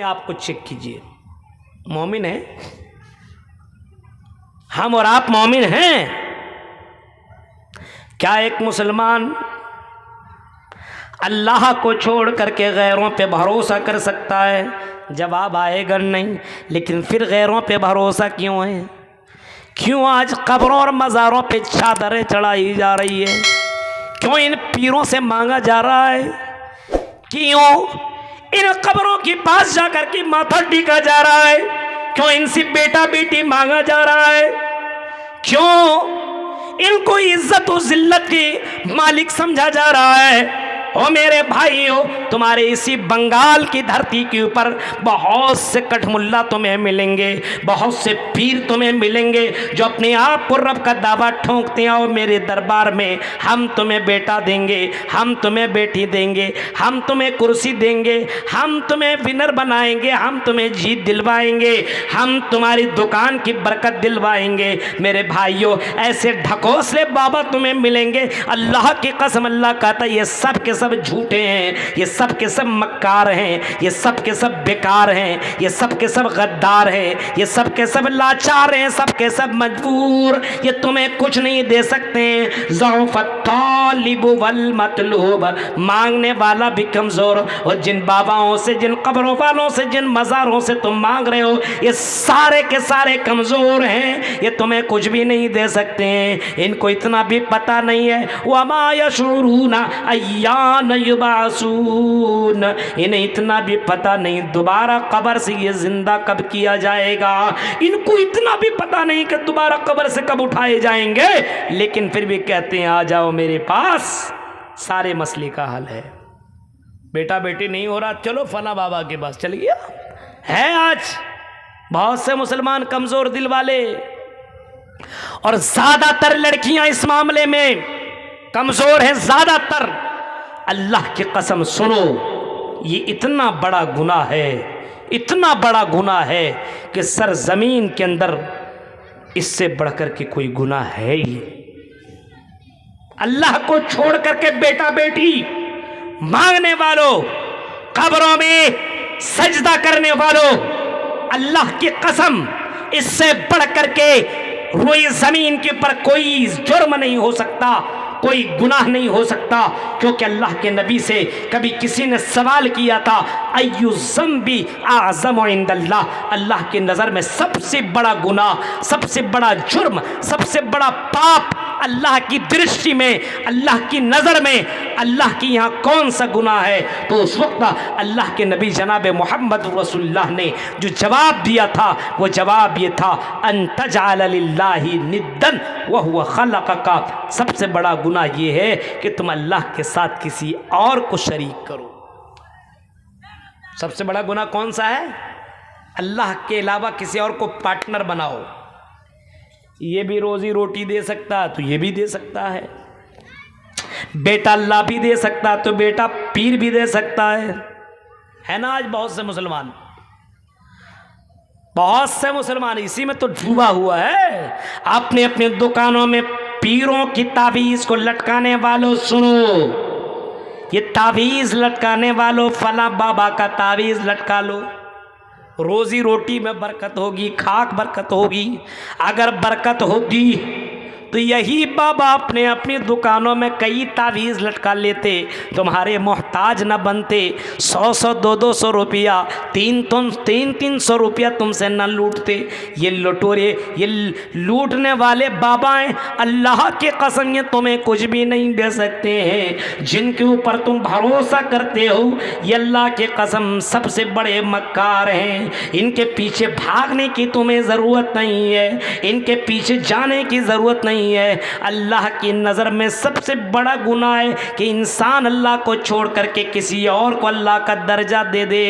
आपको चेक कीजिए, मोमिन है हम और आप, मोमिन हैं क्या? एक मुसलमान अल्लाह को छोड़ करके गैरों पे भरोसा कर सकता है? जवाब आएगा नहीं। लेकिन फिर गैरों पे भरोसा क्यों है? क्यों आज कब्रों और मज़ारों पे चादरें चढ़ाई जा रही है? क्यों इन पीरों से मांगा जा रहा है? क्यों इन कब्रों के पास जाकर के माथा टेका जा रहा है? क्यों इनसे बेटा बेटी मांगा जा रहा है? क्यों इनको इज्जत और जिल्लत के मालिक समझा जा रहा है? ओ मेरे भाइयों, तुम्हारे इसी बंगाल की धरती के ऊपर बहुत से कठमुल्ला तुम्हें मिलेंगे, बहुत से पीर तुम्हें मिलेंगे जो अपने आप को रब का दावा ठोंकते हैं, और मेरे दरबार में हम तुम्हें बेटा देंगे, हम तुम्हें बेटी देंगे, हम तुम्हें कुर्सी देंगे, हम तुम्हें विनर बनाएंगे, हम तुम्हें जीत दिलवाएंगे, हम तुम्हारी दुकान की बरकत दिलवाएंगे। मेरे भाइयों, ऐसे ढकोसले बाबा तुम्हें मिलेंगे। अल्लाह की कसम, अल्लाह कहता है ये सब के सब झूठे हैं, ये सब के सब मक्कार हैं, ये सब के सब बेकार हैं, ये सब के सब गद्दार हैं, ये सब के सब लाचार हैं, सब के सब मजबूर, ये तुम्हें कुछ नहीं दे सकते हैं। ज़ौफ़त तालिब वल मतलूब, मांगने वाला भी कमज़ोर। और जिन बाबाओं से, जिन कब्रों वालों से, जिन मज़ारों से तुम मांग रहे हो, ये सारे के सारे कमज़ोर हैं, ये तुम्हें कुछ भी नहीं दे सकते हैं। इनको इतना भी पता नहीं है, वमा यशऊरूना अय्यान युबासून, इन्हें इतना भी पता नहीं दोबारा कब्र से ये जिंदा कब किया जाएगा। इनको इतना भी पता नहीं कि दोबारा कब्र से कब उठाए जाएंगे, लेकिन फिर भी कहते हैं आ जाओ मेरे पास, सारे मसले का हल है। बेटा बेटी नहीं हो रहा, चलो फला बाबा के पास चल गया है। आज बहुत से मुसलमान कमजोर दिल वाले, और ज्यादातर लड़कियां इस मामले में कमजोर हैं, ज्यादातर। अल्लाह की कसम सुनो, ये इतना बड़ा गुनाह है, इतना बड़ा गुनाह है कि सर जमीन के अंदर इससे बढ़कर के कोई गुनाह है ही। अल्लाह को छोड़ करके बेटा बेटी मांगने वालों, कब्रों में सजदा करने वालों, अल्लाह की कसम इससे बढ़कर के रोई जमीन के ऊपर कोई जुर्म नहीं हो सकता, कोई गुनाह नहीं हो सकता। क्योंकि अल्लाह के नबी से कभी किसी ने सवाल किया था, अय्यु ज़म्बी आज़म इंदल्लाह, अल्लाह की नज़र में सबसे बड़ा गुनाह, सबसे बड़ा जुर्म, सबसे बड़ा पाप अल्लाह की दृष्टि में, अल्लाह की नज़र में, अल्लाह की यहाँ कौन सा गुनाह है? तो उस वक्त अल्लाह के नबी जनाब मोहम्मद रसूलुल्लाह ने जो जवाब दिया था, वो जवाब ये था, अन तजअल लिल्लाहि निद्दन व हुवा खलक़का, सबसे बड़ा गुनाह ये है कि तुम अल्लाह के साथ किसी और को शरीक करो। सबसे बड़ा गुनाह कौन सा है? अल्लाह के अलावा किसी और को पार्टनर बनाओ। ये भी रोजी रोटी दे सकता तो ये भी दे सकता है, बेटा अल्लाह भी दे सकता तो बेटा पीर भी दे सकता है ना? आज बहुत से मुसलमान, बहुत से मुसलमान इसी में तो डूबा हुआ है। आपने अपने दुकानों में पीरों की तावीज़ को लटकाने वालों सुनो, ये तावीज़ लटकाने वालों, फला बाबा का तावीज़ लटका लो, रोजी रोटी में बरकत होगी, खाक बरकत होगी। अगर बरकत होती तो यही बाबा अपने अपनी दुकानों में कई तावीज़ लटका लेते, तुम्हारे मोहताज न बनते। 100 200 रुपया, 300 रुपया तुमसे न लूटते। ये लुटोरे, ये लूटने वाले बाबा हैं, अल्लाह के कसम ये तुम्हें कुछ भी नहीं दे सकते हैं। जिनके ऊपर तुम भरोसा करते हो, ये अल्लाह के कसम सबसे बड़े मक्कार हैं। इनके पीछे भागने की तुम्हें ज़रूरत नहीं है, इनके पीछे जाने की ज़रूरत नहीं है। अल्लाह की नज़र में सबसे बड़ा गुनाह है कि इंसान अल्लाह को छोड़ करके किसी और को अल्लाह का दर्जा दे दे।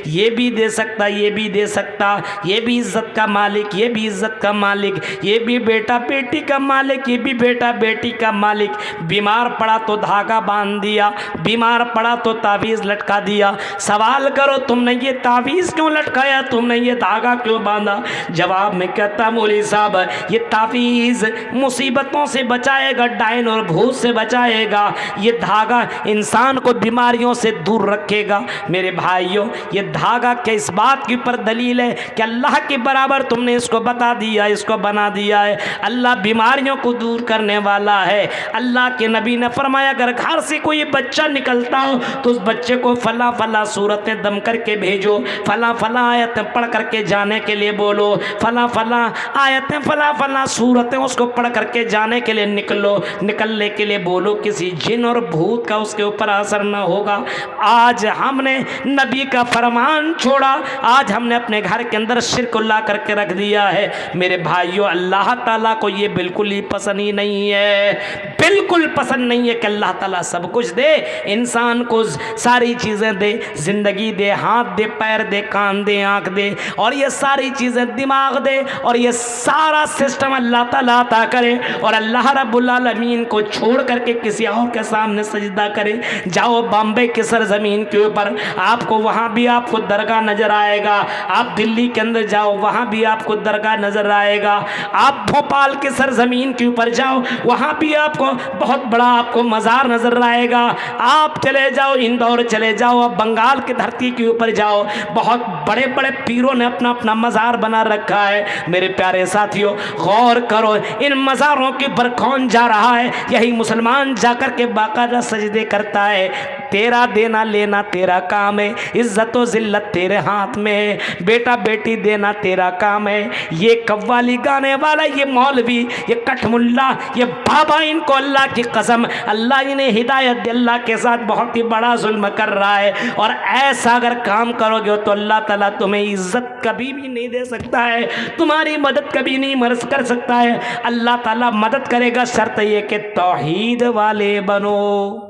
ये भी दे सकता, ये भी दे सकता, ये भी इज़्ज़त का मालिक, ये भी इज़्ज़त का मालिक, ये भी बेटा बेटी का मालिक, ये भी बेटा बेटी का मालिक। बीमार पड़ा तो धागा बांध दिया, बीमार पड़ा तो तावीज़ लटका दिया। सवाल करो, तुमने ये तावीज़ क्यों लटकाया, तुमने ये धागा क्यों बांधा? जवाब में कहता, मौलवी साहब ये तावीज़ मुसीबतों से बचाएगा, डायन और भूत से बचाएगा। ये धागा इंसान को बीमारियों से दूर रखेगा। मेरे भाइयों, ये धागा क्या इस बात के ऊपर दलील है कि अल्लाह के बराबर तुमने इसको बता दिया, इसको बना दिया है। अल्लाह बीमारियों को दूर करने वाला है। अल्लाह के नबी ने फरमाया अगर घर से कोई बच्चा निकलता हो तो उस बच्चे को फला फला सूरतें दम करके भेजो, फला फला आयतें पढ़ करके जाने के लिए बोलो, फला फला आयतें फला फला सूरतें उसको पढ़ करके जाने के लिए निकलने के लिए बोलो। किसी जिन और भूत का उसके ऊपर असर ना होगा। आज हमने नबी का फरमान छोड़ा, आज हमने अपने घर के अंदर शिरक ला करके रख दिया है। मेरे भाइयों, अल्लाह ताला को ये बिल्कुल ही पसंद ही नहीं है, बिल्कुल पसंद नहीं है कि अल्लाह ताला सब कुछ दे, इंसान को सारी चीज़ें दे, ज़िंदगी दे, हाथ दे, पैर दे, कान दे, आँख दे, और ये सारी चीज़ें दिमाग दे, और ये सारा सिस्टम अल्लाह ताला अता करे, और अल्लाह रब्बुल आलमीन को छोड़ करके किसी और के सामने सजदा करे। जाओ बॉम्बे की सरजमीन के ऊपर, आपको वहाँ भी आपको दरगाह नज़र आएगा। आप दिल्ली के अंदर जाओ, वहाँ भी आपको दरगाह नज़र आएगा। आप भोपाल के सरजमीन के ऊपर जाओ, वहाँ भी आपको बहुत बड़ा आपको मज़ार नज़र आएगा। आप चले जाओ इंदौर चले जाओ, आप बंगाल की धरती के ऊपर जाओ, बहुत बड़े बड़े पीरों ने अपना अपना मज़ार बना रखा है। मेरे प्यारे साथियों, गौर करो, इन मज़ारों के ऊपर कौन जा रहा है? यही मुसलमान जाकर के बाकायदा सजदे करता है। तेरा देना लेना तेरा काम है, इज्जत व जिल्लत तेरे हाथ में है, बेटा बेटी देना तेरा काम है। ये कव्वाली गाने वाला, ये मौलवी, ये कठमुल्ला, ये बाबा, इनको अल्लाह की कसम, अल्लाह इन्हें हिदायत दे, अल्लाह के साथ बहुत ही बड़ा जुल्म कर रहा है। और ऐसा अगर काम करोगे तो अल्लाह ताला तुम्हें इज्जत कभी भी नहीं दे सकता है, तुम्हारी मदद कभी नहीं कर सकता है। अल्लाह ताला मदद करेगा, शर्त ये कि तौहीद वाले बनो,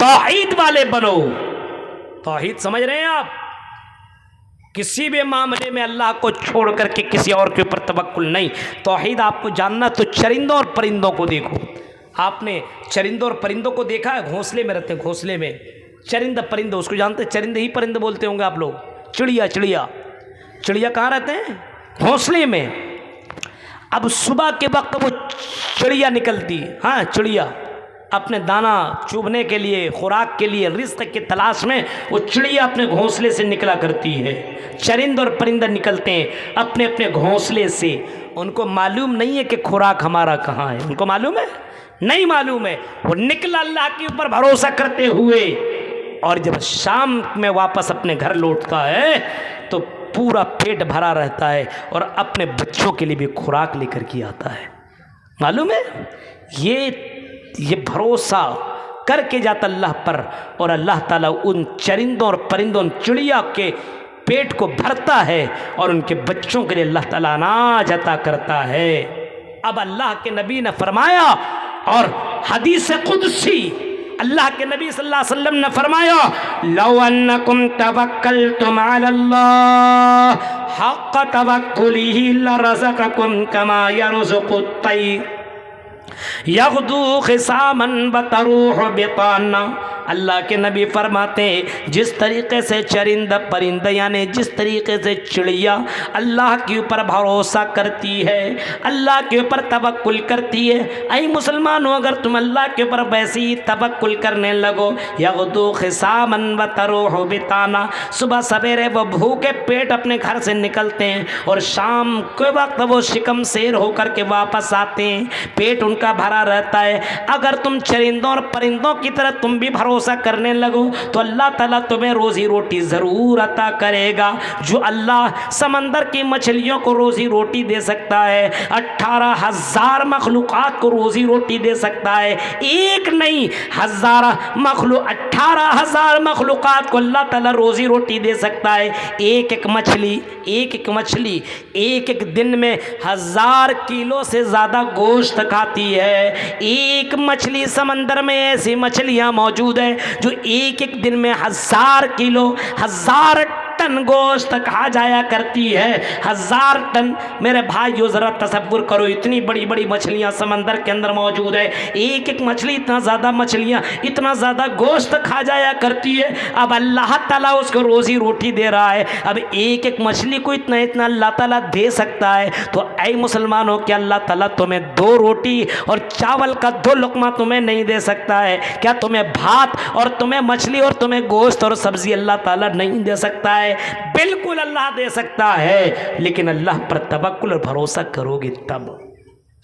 तौहीद वाले बनो। तौहीद समझ रहे हैं आप? किसी भी मामले में अल्लाह को छोड़ करके किसी और के ऊपर तवक्कुल नहीं। तौहीद आपको जानना तो चरिंदों और परिंदों को देखो। आपने चरिंदों और परिंदों को देखा है? घोंसले में रहते हैं, घोंसले में चरिंदा परिंदा, उसको जानते हैं? चरिंदे ही परिंदे बोलते होंगे आप लोग। चिड़िया, चिड़िया, चिड़िया कहाँ रहते हैं? घोंसले में। अब सुबह के वक्त वो चिड़िया निकलती है, हाँ चिड़िया अपने दाना चुभने के लिए, खुराक के लिए, रिज़्क़ की तलाश में वो चिड़िया अपने घोंसले से निकला करती है। चरिंद और परिंदा निकलते हैं अपने अपने घोंसले से। उनको मालूम नहीं है कि खुराक हमारा कहाँ है। उनको मालूम है? नहीं मालूम है। वो निकला अल्लाह के ऊपर भरोसा करते हुए, और जब शाम में वापस अपने घर लौटता है तो पूरा पेट भरा रहता है और अपने बच्चों के लिए भी खुराक लेकर के आता है। मालूम है? ये भरोसा करके जाता अल्लाह पर, और अल्लाह ताला उन चरिंदों और परिंदों, चिड़िया के पेट को भरता है और उनके बच्चों के लिए अल्लाह ताला अनाज अता करता है। अब अल्लाह के नबी ने फरमाया, और हदीस कुदसी अल्लाह के नबी सल्लल्लाहु अलैहि वसल्लम ने फरमाया, लौ अन्नकुम तवक्कलतुम अलल्लाह हक़्क़ तवक्कुलिही लरज़क़कुम कमा यरज़ुक़ुत तैर यग़दू ख़िसामन बतरूह बिताना। अल्लाह के नबी फरमाते हैं, जिस तरीक़े से चरिंदा परिंदा यानी जिस तरीक़े से चिड़िया अल्लाह के ऊपर भरोसा करती है, अल्लाह के ऊपर तवक्कुल करती है, ऐ मुसलमानों अगर तुम अल्लाह के ऊपर वैसे ही तवक्कुल करने लगो, यग़दू ख़िसामन बतरूह बिताना, सुबह सवेरे वो भूखे पेट अपने घर से निकलते हैं और शाम के वक्त वो शिकम शेर होकर के वापस आते हैं, पेट उनका भरा रहता है। अगर तुम चरिंदों और परिंदों की तरह तुम भी भरोसा करने लगो तो अल्लाह ताला तुम्हें रोजी रोटी ज़रूर अता करेगा। जो अल्लाह समंदर की मछलियों को रोजी रोटी दे सकता है, 18,000 मखलूक़ात को रोजी रोटी दे सकता है। एक नहीं, 18,000 मखलूक़ात को अल्लाह ताला रोजी रोटी दे सकता है। एक एक मछली एक एक दिन में 1000 किलो से ज़्यादा गोश्त खाती है। एक मछली, समंदर में ऐसी मछलियाँ मौजूद है जो एक एक दिन में 1000 किलो, 1000 टन गोश्त खा जाया करती है, 1000 टन। मेरे भाइयों ज़रा तसव्वुर करो, इतनी बड़ी बड़ी मछलियाँ समंदर के अंदर मौजूद है, एक एक मछली इतना ज़्यादा मछलियाँ इतना ज़्यादा गोश्त खा जाया करती है। अब अल्लाह ताला उसको रोज़ी रोटी दे रहा है, अब एक एक मछली को इतना इतना अल्लाह ताला दे सकता है, तो ऐ मुसलमानों क्या अल्लाह ताला तुम्हें 2 रोटी और चावल का 2 लुक़मा तुम्हें नहीं दे सकता है? क्या तुम्हें भात और तुम्हें मछली और तुम्हें गोश्त और सब्ज़ी अल्लाह ताला नहीं दे सकता है? बिल्कुल अल्लाह दे सकता है, लेकिन अल्लाह पर तवक्कुल और भरोसा करोगे तब।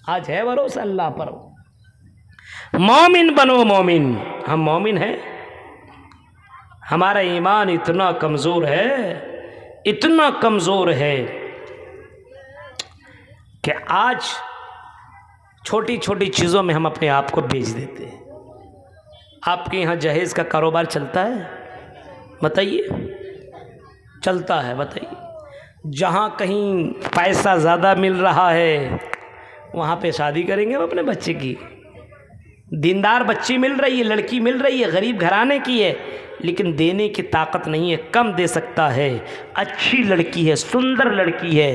आज है भरोसा अल्लाह पर। मोमिन बनो मोमिन। हम मोमिन हैं, हमारा ईमान इतना कमज़ोर है, इतना कमज़ोर है कि आज छोटी छोटी चीज़ों में हम अपने आप को बेच देते हैं। आपके यहाँ जहेज़ का कारोबार चलता है? बताइए, चलता है? बताइए। जहाँ कहीं पैसा ज़्यादा मिल रहा है वहाँ पे शादी करेंगे हम अपने बच्चे की। दीनदार बच्ची मिल रही है, लड़की मिल रही है, गरीब घराने की है, लेकिन देने की ताकत नहीं है, कम दे सकता है। अच्छी लड़की है, सुंदर लड़की है,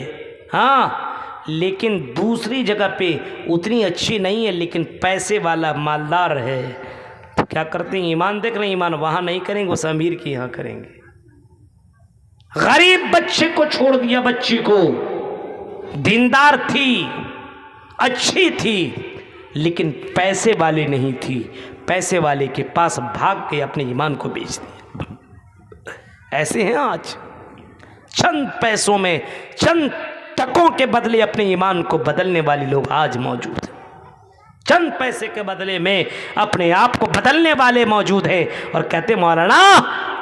हाँ, लेकिन दूसरी जगह पे उतनी अच्छी नहीं है, लेकिन पैसे वाला मालदार है। तो क्या करते हैं? ईमान देख रहे हैं, ईमान वहाँ नहीं करेंगे, उस अमीर की यहाँ करेंगे। गरीब बच्चे को छोड़ दिया, बच्ची को दीनदार थी, अच्छी थी, लेकिन पैसे वाली नहीं थी, पैसे वाले के पास भाग के अपने ईमान को बेच दिया। ऐसे हैं आज, चंद पैसों में, चंद टकों के बदले अपने ईमान को बदलने वाले लोग आज मौजूद हैं। चंद पैसे के बदले में अपने आप को बदलने वाले मौजूद हैं और कहते मौलाना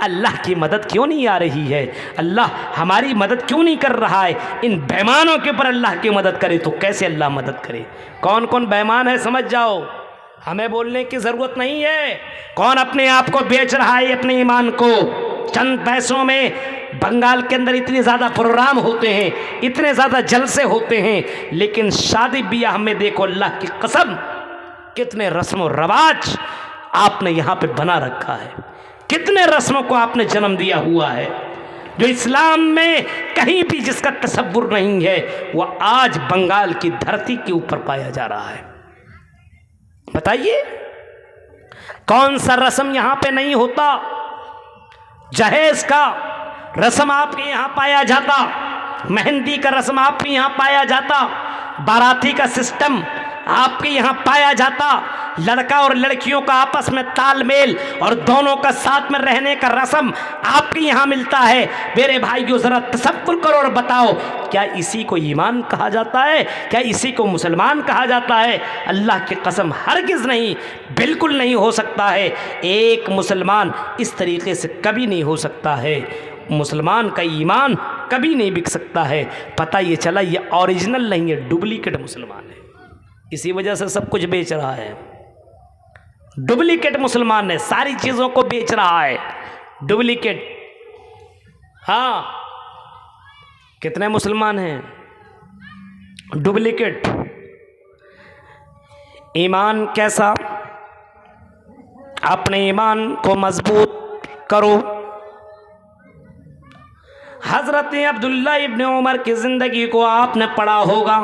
अल्लाह की मदद क्यों नहीं आ रही है, अल्लाह हमारी मदद क्यों नहीं कर रहा है? इन बेईमानों के ऊपर अल्लाह की मदद करे तो कैसे अल्लाह मदद करे? कौन कौन बेईमान है समझ जाओ, हमें बोलने की ज़रूरत नहीं है। कौन अपने आप को बेच रहा है, अपने ईमान को चंद पैसों में? बंगाल के अंदर इतने ज़्यादा प्रोग्राम होते हैं, इतने ज़्यादा जलसे होते हैं, लेकिन शादी ब्याह में देखो अल्लाह की कसम कितने रस्म व रवाज आपने यहाँ पे बना रखा है, कितने रस्मों को आपने जन्म दिया हुआ है जो इस्लाम में कहीं भी जिसका तसव्वुर नहीं है, वह आज बंगाल की धरती के ऊपर पाया जा रहा है। बताइए कौन सा रस्म यहाँ पे नहीं होता? जहेज का रस्म आपके यहाँ पाया जाता, मेहंदी का रस्म आपके यहाँ पाया जाता, बाराती का सिस्टम आपके यहाँ पाया जाता, लड़का और लड़कियों का आपस में तालमेल और दोनों का साथ में रहने का रस्म आपके यहाँ मिलता है। मेरे भाइयों ज़रा तसव्वुर करो और बताओ, क्या इसी को ईमान कहा जाता है? क्या इसी को मुसलमान कहा जाता है? अल्लाह की कसम हरगिज़ नहीं, बिल्कुल नहीं हो सकता है। एक मुसलमान इस तरीक़े से कभी नहीं हो सकता है, मुसलमान का ईमान कभी नहीं बिक सकता है। पता ये चला ये ओरिजिनल नहीं है, डुप्लीकेट मुसलमान है, इसी वजह से सब कुछ बेच रहा है। डुप्लीकेट मुसलमान है, सारी चीज़ों को बेच रहा है, डुप्लीकेट। हाँ, कितने मुसलमान हैं डुप्लीकेट? ईमान कैसा? अपने ईमान को मजबूत करो। हज़रत अब्दुल्ला इब्न उमर की ज़िंदगी को आपने पढ़ा होगा,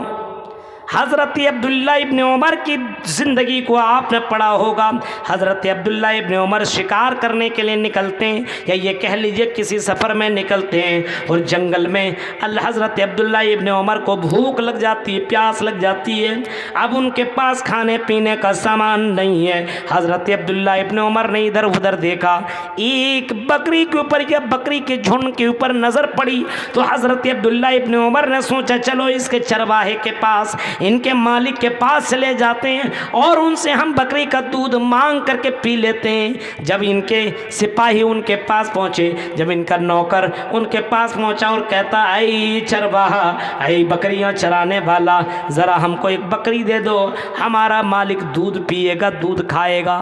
हज़रत अब्दुल्ला इब्न उमर की ज़िंदगी को आपने पढ़ा होगा। हज़रत अब्दुल्ला इब्न उमर शिकार करने के लिए निकलते हैं, या ये कह लीजिए किसी सफ़र में निकलते हैं, और जंगल में हज़रत अब्दुल्ला इब्न उमर को भूख लग जाती है, प्यास लग जाती है। अब उनके पास खाने पीने का सामान नहीं है। हज़रत अब्दुल्ला इब्न उमर ने इधर उधर देखा, एक बकरी के ऊपर या बकरी के झुंड के ऊपर नज़र पड़ी, तो हज़रत अब्दुल्ला इब्न उमर ने सोचा चलो इसके चरवाहे के पास, इनके मालिक के पास चले जाते हैं और उनसे हम बकरी का दूध मांग करके पी लेते हैं। जब इनके सिपाही उनके पास पहुँचे, जब इनका नौकर उनके पास पहुँचा और कहता ऐ चरवाहा, ऐ बकरियाँ चराने वाला, ज़रा हमको एक बकरी दे दो, हमारा मालिक दूध पिएगा, दूध खाएगा।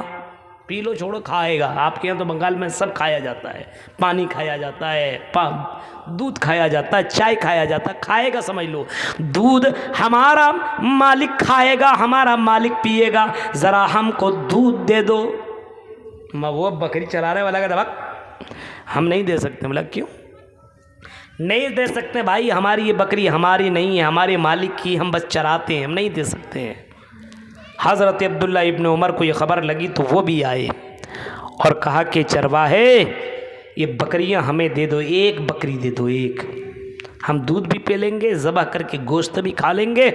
पी लो छोड़ो, खाएगा। आपके यहाँ तो बंगाल में सब खाया जाता है, पानी खाया जाता है, दूध खाया जाता है, चाय खाया जाता है, खाएगा समझ लो। दूध हमारा मालिक खाएगा, हमारा मालिक पिएगा, ज़रा हमको दूध दे दो। वो बकरी चराने वाला का दबक हम नहीं दे सकते। बोला क्यों? नहीं दे सकते भाई, हमारी ये बकरी हमारी नहीं है, हमारे मालिक की, हम बस चराते हैं, हम नहीं दे सकते हैं। हज़रत अब्दुल्ला इब्न उमर को ये ख़बर लगी तो वो भी आए और कहा कि चरवाहे ये बकरियां हमें दे दो, एक बकरी दे दो, एक, हम दूध भी पी लेंगे, ज़बह करके गोश्त भी खा लेंगे।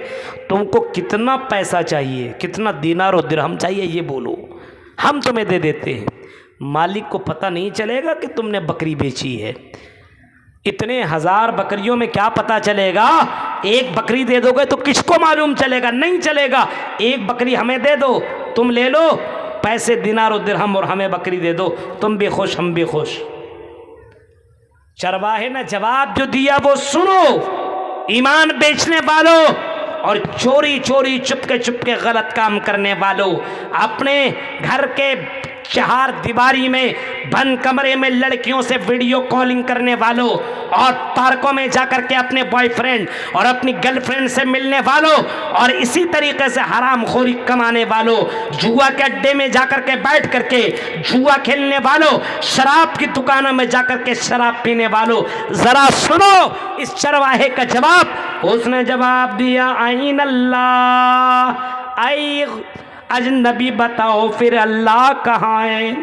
तुमको कितना पैसा चाहिए, कितना दीनार और दिरहम चाहिए ये बोलो, हम तुम्हें दे देते हैं। मालिक को पता नहीं चलेगा कि तुमने बकरी बेची है। इतने हजार बकरियों में क्या पता चलेगा, एक बकरी दे दोगे तो किसको मालूम चलेगा, नहीं चलेगा। एक बकरी हमें दे दो, तुम ले लो पैसे दिनार और दिरहम और हमें बकरी दे दो, तुम भी खुश हम भी खुश। चरवाहे ने जवाब जो दिया वो सुनो, ईमान बेचने वालों और चोरी चोरी चुपके चुपके गलत काम करने वालों, अपने घर के चार दीवारी में बंद कमरे में लड़कियों से वीडियो कॉलिंग करने वालों और पार्कों में जाकर के अपने बॉयफ्रेंड और अपनी गर्लफ्रेंड से मिलने वालों और इसी तरीके से हरामखोरी कमाने वालों, जुआ के अड्डे में जाकर के बैठ करके जुआ खेलने वालों, शराब की दुकानों में जाकर के शराब पीने वालों, जरा सुनो इस चरवाहे का जवाब। उसने जवाब दिया, आइन अल्लाह, आई अजनबी बताओ फिर अल्लाह कहाँ है,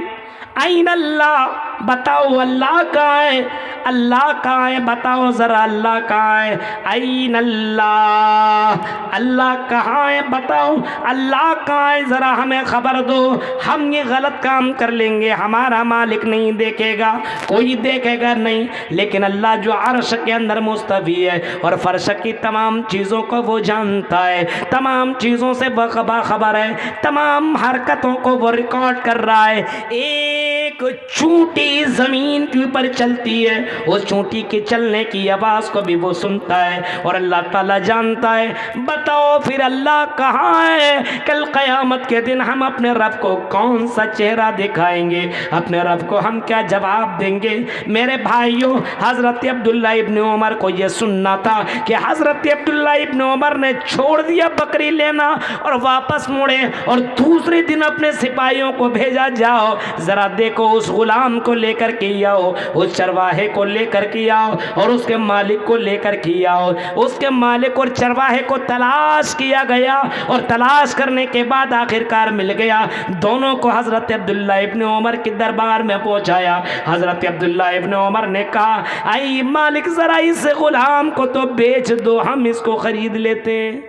आइन अल्लाह बताओ अल्लाह कहाँ है, अल्लाह कहाँ है बताओ ज़रा अल्लाह कहाँ है, आइन अल्लाह, अल्लाह कहाँ है बताओ अल्लाह कहाँ है, ज़रा हमें ख़बर दो, हम ये गलत काम कर लेंगे, हमारा मालिक नहीं देखेगा, कोई देखेगा नहीं, लेकिन अल्लाह जो अर्श के अंदर मुस्तवी है और फर्श की तमाम चीज़ों को वो जानता है, तमाम चीज़ों से बाखबर है, तमाम हरकतों को वो रिकॉर्ड कर रहा है। एक चूंटी ज़मीन के ऊपर चलती है, उस चूंटी के चलने की आवाज़ को भी वो सुनता है और अल्लाह ताला जानता है। बताओ फिर अल्लाह कहाँ है, कल क़यामत के दिन हम अपने रब को कौन सा चेहरा दिखाएंगे, अपने रब को हम क्या जवाब देंगे। मेरे भाइयों, हज़रत अब्दुल्ला इब्न उमर को ये सुनना था कि हज़रत अब्दुल्ला इब्न उमर ने छोड़ दिया बकरी लेना और वापस मुड़े और दूसरे दिन अपने सिपाहियों को भेजा, जाओ ज़रा देखो उस गुलाम को लेकर के आओ, उस चरवाहे को लेकर के आओ और उसके मालिक को लेकर के आओ। उसके मालिक और चरवाहे को तलाश किया गया और तलाश करने के बाद आखिरकार मिल गया। दोनों को हज़रत अब्दुल्ला इब्न उमर के दरबार में पहुंचाया। हज़रत अब्दुल्ला इब्न उमर ने कहा, आई मालिक ज़रा इस गुलाम को तो बेच दो, हम इसको ख़रीद लेते हैं।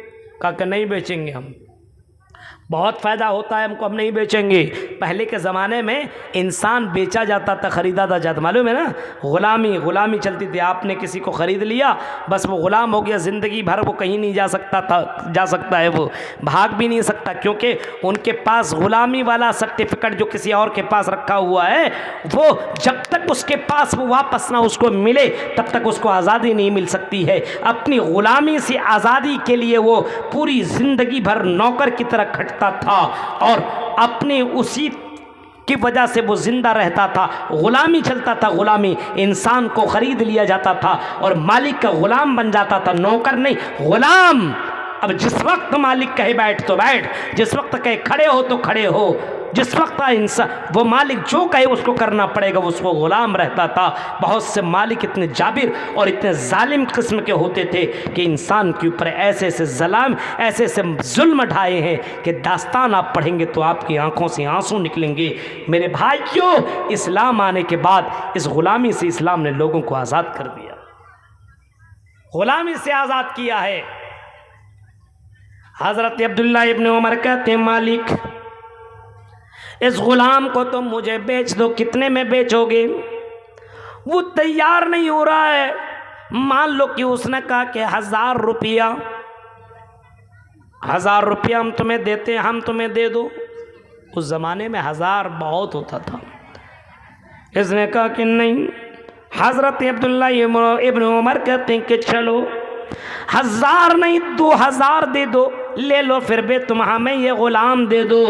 कहा कि नहीं बेचेंगे, हम बहुत फ़ायदा होता है हमको, हम नहीं बेचेंगे। पहले के ज़माने में इंसान बेचा जाता था, ख़रीदा था जाता, मालूम है ना, ग़ुलामी चलती थी। आपने किसी को ख़रीद लिया, बस वो ग़ुलाम हो गया, ज़िंदगी भर वो कहीं नहीं जा सकता है, वो भाग भी नहीं सकता, क्योंकि उनके पास ग़ुलामी वाला सर्टिफिकेट जो किसी और के पास रखा हुआ है, वो जब तक उसके पास वो वापस ना उसको मिले तब तक उसको आज़ादी नहीं मिल सकती है। अपनी ग़ुलामी से आज़ादी के लिए वो पूरी ज़िंदगी भर नौकर की तरह खटता था और अपने उसी की वजह से वो जिंदा रहता था। गुलामी चलता था, गुलामी, इंसान को खरीद लिया जाता था और मालिक का गुलाम बन जाता था, नौकर नहीं, गुलाम। अब जिस वक्त मालिक कहे बैठ तो बैठ, जिस वक्त कहे खड़े हो तो खड़े हो, जिस वक्त इंसान वो मालिक जो कहे उसको करना पड़ेगा, उसको गुलाम रहता था। बहुत से मालिक इतने जाबिर और इतने जालिम किस्म के होते थे कि इंसान के ऊपर ऐसे ऐसे ज़लाम, ऐसे ऐसे जुल्म ढाए हैं कि दास्तान आप पढ़ेंगे तो आपकी आंखों से आंसू निकलेंगे। मेरे भाइयों, इस्लाम आने के बाद इस गुलामी से इस्लाम ने लोगों को आज़ाद कर दिया, गुलामी से आज़ाद किया है। हज़रत अब्दुल्ला इब्न उमर कहते हैं, मालिक इस गुलाम को तुम मुझे बेच दो। कितने में बेचोगे? वो तैयार नहीं हो रहा है। मान लो कि उसने कहा कि 1000 रुपया, 1000 रुपया हम तुम्हें देते हैं, हम तुम्हें दे दो। उस ज़माने में 1000 बहुत होता था। इसने कहा कि नहीं। हज़रत अब्दुल्ला इब्न उमर कहते हैं कि चलो 1000 नहीं 2000 दे दो, ले लो फिर भी तुम हमें ये गुलाम दे दो।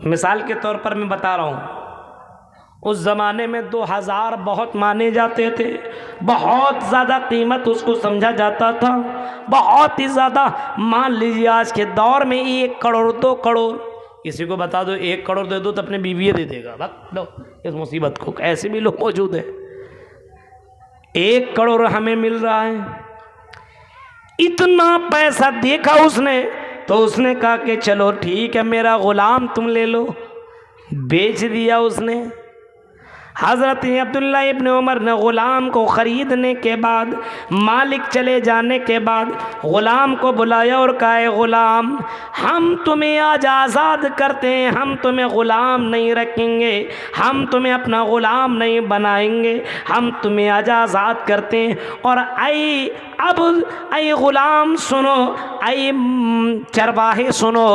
मिसाल के तौर पर मैं बता रहा हूँ, उस ज़माने में 2000 बहुत माने जाते थे, बहुत ज़्यादा कीमत उसको समझा जाता था, बहुत ही ज़्यादा। मान लीजिए आज के दौर में 1 करोड़ 2 करोड़, किसी को बता दो 1 करोड़ दे दो तो अपने बीवी दे देगा, बस लो इस मुसीबत को। ऐसे भी लोग मौजूद हैं। 1 करोड़ हमें मिल रहा है। इतना पैसा देखा उसने तो उसने कहा कि चलो ठीक है, मेरा गुलाम तुम ले लो। बेच दिया उसने। हज़रत अब्दुल्ला इब्न उमर ने ग़ुलाम को ख़रीदने के बाद, मालिक चले जाने के बाद ग़ुलाम को बुलाया और कहा, ग़ुलाम हम तुम्हें आज आज़ाद करते हैं, हम तुम्हें ग़ुलाम नहीं रखेंगे, हम तुम्हें अपना ग़ुलाम नहीं बनाएंगे, हम तुम्हें आज आज़ाद करते हैं। और आई ग़ुलाम सुनो, आई चरवाहे सुनो,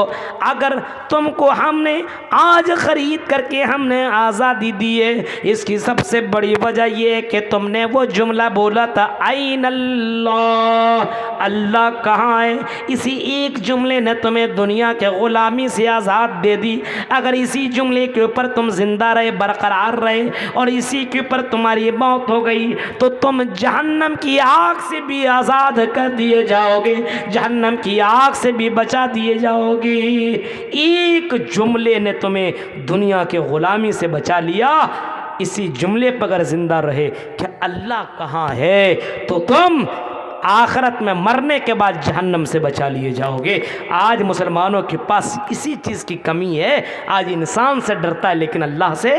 अगर तुमको हमने आज ख़रीद करके हमने आज़ादी दी है, इसकी सबसे बड़ी वजह यह है कि तुमने वो जुमला बोला था, आइन अल्लाह, अल्लाह कहाँ है। इसी एक जुमले ने तुम्हें दुनिया के ग़ुलामी से आज़ाद दे दी। अगर इसी जुमले के ऊपर तुम जिंदा रहे, बरकरार रहे और इसी के ऊपर तुम्हारी मौत हो गई तो तुम जहन्नम की आग से भी आज़ाद कर दिए जाओगे, जहन्नम की आग से भी बचा दिए जाओगे। एक जुमले ने तुम्हें दुनिया के ग़ुलामी से बचा लिया। इसी जुमले पर अगर जिंदा रहे कि अल्लाह कहाँ है तो तुम आखिरत में मरने के बाद जहन्नम से बचा लिए जाओगे। आज मुसलमानों के पास इसी चीज़ की कमी है। आज इंसान से डरता है लेकिन अल्लाह से